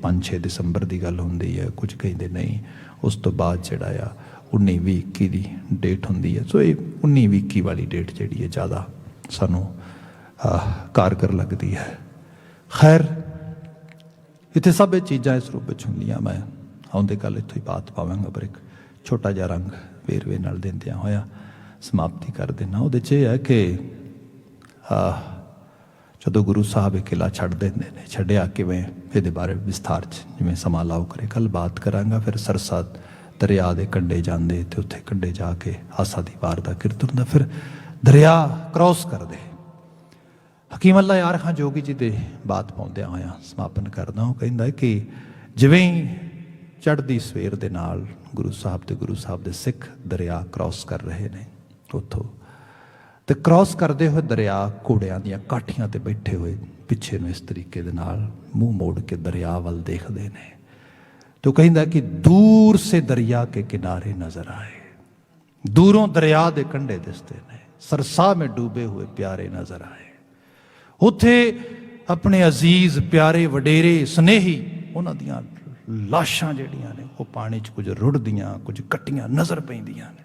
5-6 ਦਸੰਬਰ ਦੀ ਗੱਲ ਹੁੰਦੀ ਹੈ, ਕੁਝ ਕਹਿੰਦੇ ਨਹੀਂ। ਉਸ ਤੋਂ ਬਾਅਦ ਜਿਹੜਾ ਆ 19-20-21 ਦੀ ਡੇਟ ਹੁੰਦੀ ਹੈ। ਸੋ ਇਹ 19-20-21 ਵਾਲੀ ਡੇਟ ਜਿਹੜੀ ਹੈ ਜ਼ਿਆਦਾ ਸਾਨੂੰ ਕਾਰਗਰ ਲੱਗਦੀ ਹੈ। ਖੈਰ, ਇੱਥੇ ਸਭ ਇਹ ਚੀਜ਼ਾਂ ਇਸ ਰੂਪ ਵਿੱਚ ਹੁੰਦੀਆਂ। ਮੈਂ ਆਉਂਦੇ ਕੱਲ੍ਹ ਇੱਥੋਂ ਹੀ ਬਾਤ ਪਾਵਾਂਗਾ, ਪਰ ਇੱਕ ਛੋਟਾ ਜਿਹਾ ਰੰਗ ਵੇਰਵੇ ਨਾਲ ਦਿੰਦਿਆਂ ਹੋਇਆ ਸਮਾਪਤੀ ਕਰ ਦੇਣਾ। ਉਹਦੇ 'ਚ ਇਹ ਹੈ ਕਿ ਜਦੋਂ ਗੁਰੂ ਸਾਹਿਬ ਇਹ ਕਿਲ੍ਹਾ ਛੱਡ ਦਿੰਦੇ ਨੇ, ਛੱਡਿਆ ਕਿਵੇਂ, ਇਹਦੇ ਬਾਰੇ ਵਿਸਥਾਰ 'ਚ ਜਿਵੇਂ ਸਮਾਂ ਲਾਓ ਕਰੇ ਕੱਲ੍ਹ ਬਾਤ ਕਰਾਂਗਾ। ਫਿਰ ਸਰਸਾ ਦਰਿਆ ਦੇ ਕੰਢੇ ਜਾਂਦੇ ਅਤੇ ਉੱਥੇ ਕੰਢੇ ਜਾ ਕੇ ਆਸਾ ਦੀ ਵਾਰ ਦਾ ਕੀਰਤਨ ਹੁੰਦਾ। ਫਿਰ ਦਰਿਆ ਕ੍ਰੋਸ ਕਰਦੇ। ਹਕੀਮ ਅੱਲਾ ਯਾਰ ਖਾਂ ਜੋਗੀ ਜੀ ਦੇ ਬਾਤ ਪਾਉਂਦਿਆਂ ਹੋਇਆਂ ਸਮਾਪਨ ਕਰਦਾ। ਉਹ ਕਹਿੰਦਾ ਕਿ ਜਿਵੇਂ ਹੀ ਚੜ੍ਹਦੀ ਸਵੇਰ ਦੇ ਨਾਲ ਗੁਰੂ ਸਾਹਿਬ ਦੇ ਸਿੱਖ ਦਰਿਆ ਕ੍ਰੋਸ ਕਰ ਰਹੇ ਨੇ ਉੱਥੋਂ, ਤੇ ਕ੍ਰੋਸ ਕਰਦੇ ਹੋਏ ਦਰਿਆ ਘੋੜਿਆਂ ਦੀਆਂ ਕਾਠੀਆਂ ਤੇ ਬੈਠੇ ਹੋਏ ਪਿੱਛੇ ਨੂੰ ਇਸ ਤਰੀਕੇ ਦੇ ਨਾਲ ਮੂੰਹ ਮੋੜ ਕੇ ਦਰਿਆ ਵੱਲ ਦੇਖਦੇ ਨੇ। तो कहता कि दूर से दरिया के किनारे नजर आए, दूरों दरिया के कंढे दिसते ने, सरसा में डूबे हुए प्यारे नजर आए। उत्थे अपने अजीज प्यारे वडेरे स्नेही उन्हां दियां लाशां जिहड़ियां ने वो पानी च कुछ रुड़दियां कुछ कट्टियां नजर पैंदियां ने।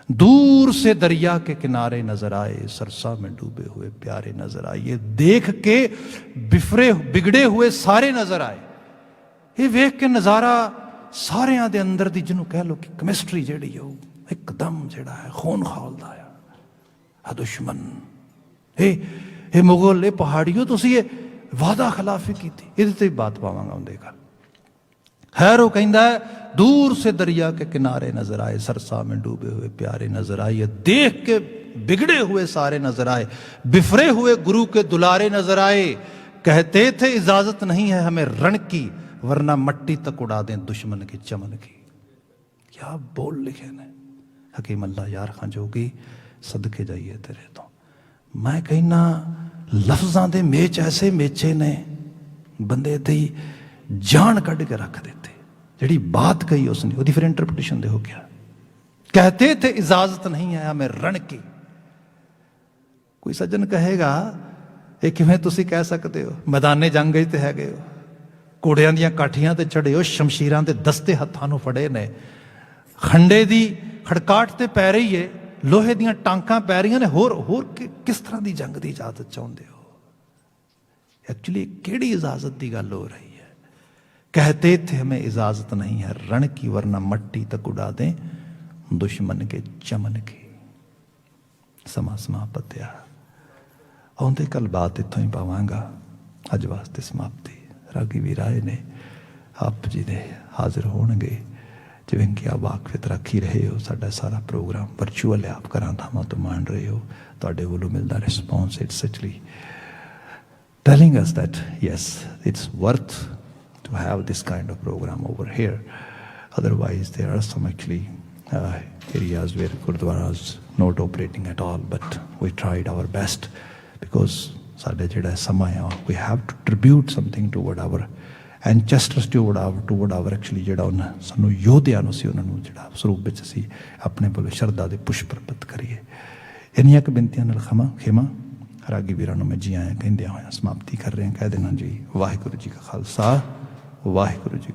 दूर से दरिया के किनारे नजर आए, सरसा में डूबे हुए प्यारे नजर आए। ये देख के बिफरे बिगड़े हुए सारे नजर आए। ये वेख के नज़ारा सारियां दे अंदर दी जिन्हों कह लो कि कैमिस्ट्री जिहड़ी है एकदम जिहड़ा है खून खौलदा है। दुश्मन ये मुगल ये पहाड़ियों तुसीं ये वादा खिलाफी की इहदे ते बात पावांगा उहदे गल। खैर वो कहता है दूर से दरिया के किनारे नजर आए, सरसा में डूबे हुए प्यारे नजर आए। ये देख के बिगड़े हुए सारे नजर आए, बिफरे हुए गुरु के दुलारे नजर आए। कहते थे इजाजत नहीं है हमें रण की, वरना मट्टी तक उड़ा दें दुश्मन की चमन की। क्या बोल लिखे ने हकीम अल्लाह यार खां जोगी, सदके जाइए तेरे तो। मैं कहना लफ्जां दे मेच ऐसे मेचे ने बंदे दी जान कढ़ के रख देते। जिहड़ी बात कही उसने उसकी फिर इंटरप्रटेशन दे हो गया। कहते थे इजाजत नहीं आया मैं रण की। कोई सज्जन कहेगा ये किवें तुसीं कह सकते हो, मैदाने जंग ते है गए हो, घोड़ियां दियां काठियां ते चढ़े हो, शमशीरां दे दस्ते हत्थां नूं फड़े ने, खंडे दी खड़काहट ते पै रही है, लोहे दियां टांकां पै रही ने, होर किस तरह की जंग की इजाजत चाहते हो? एक्चुअली केड़ी इजाजत की गल हो रही है? कहते थे हमें इजाजत नहीं है रण की, वरना मट्टी तक उड़ा दें दुश्मन के चमन की। समा समापत्या आउंदे कल बात इत्थों ही पावांगा। अज वास्ते समाप्ति। रागी वीर आए ने, आप जी ने हाजिर होणगे। जिवें कि आप वाकफियत रख ही रहे हो, साडा सारा प्रोग्राम वर्चुअल है, आप घरां थावां तो मान रहे हो, तुहाडे वल्लों मिलदा response it's actually telling us that yes, it's worth to have this kind of program over here. Otherwise there are some actually areas where Gurdwaras not operating at all, but we tried our best because ਸਾਡੇ ਜਿਹੜਾ ਸਮਾਂ ਆ, we have to tribute something toward our ancestors, toward our actually ਜਿਹੜਾ ਉਹਨਾਂ ਸਾਨੂੰ ਯੋਧਿਆਂ ਨੂੰ ਸੀ, ਉਹਨਾਂ ਨੂੰ ਜਿਹੜਾ ਸਰੂਪ ਵਿੱਚ ਅਸੀਂ ਆਪਣੇ ਵੱਲੋਂ ਸ਼ਰਧਾ ਦੇ ਪੁਸ਼ਪ ਅਰਪਿਤ ਕਰੀਏ। ਇੰਨੀਆਂ ਕੁ ਬੇਨਤੀਆਂ ਨਾਲ ਖਿਮਾ ਰਾਗੀ ਵੀਰਾਂ ਨੂੰ ਮੈਂ ਜੀ ਆਇਆਂ ਕਹਿੰਦਿਆਂ ਹੋਇਆਂ ਸਮਾਪਤੀ ਕਰ ਰਹੇ ਹਾਂ। ਕਹਿ ਦੇਣਾ ਜੀ ਵਾਹਿਗੁਰੂ ਜੀ ਕਾ ਖਾਲਸਾ, ਵਾਹਿਗੁਰੂ ਜੀ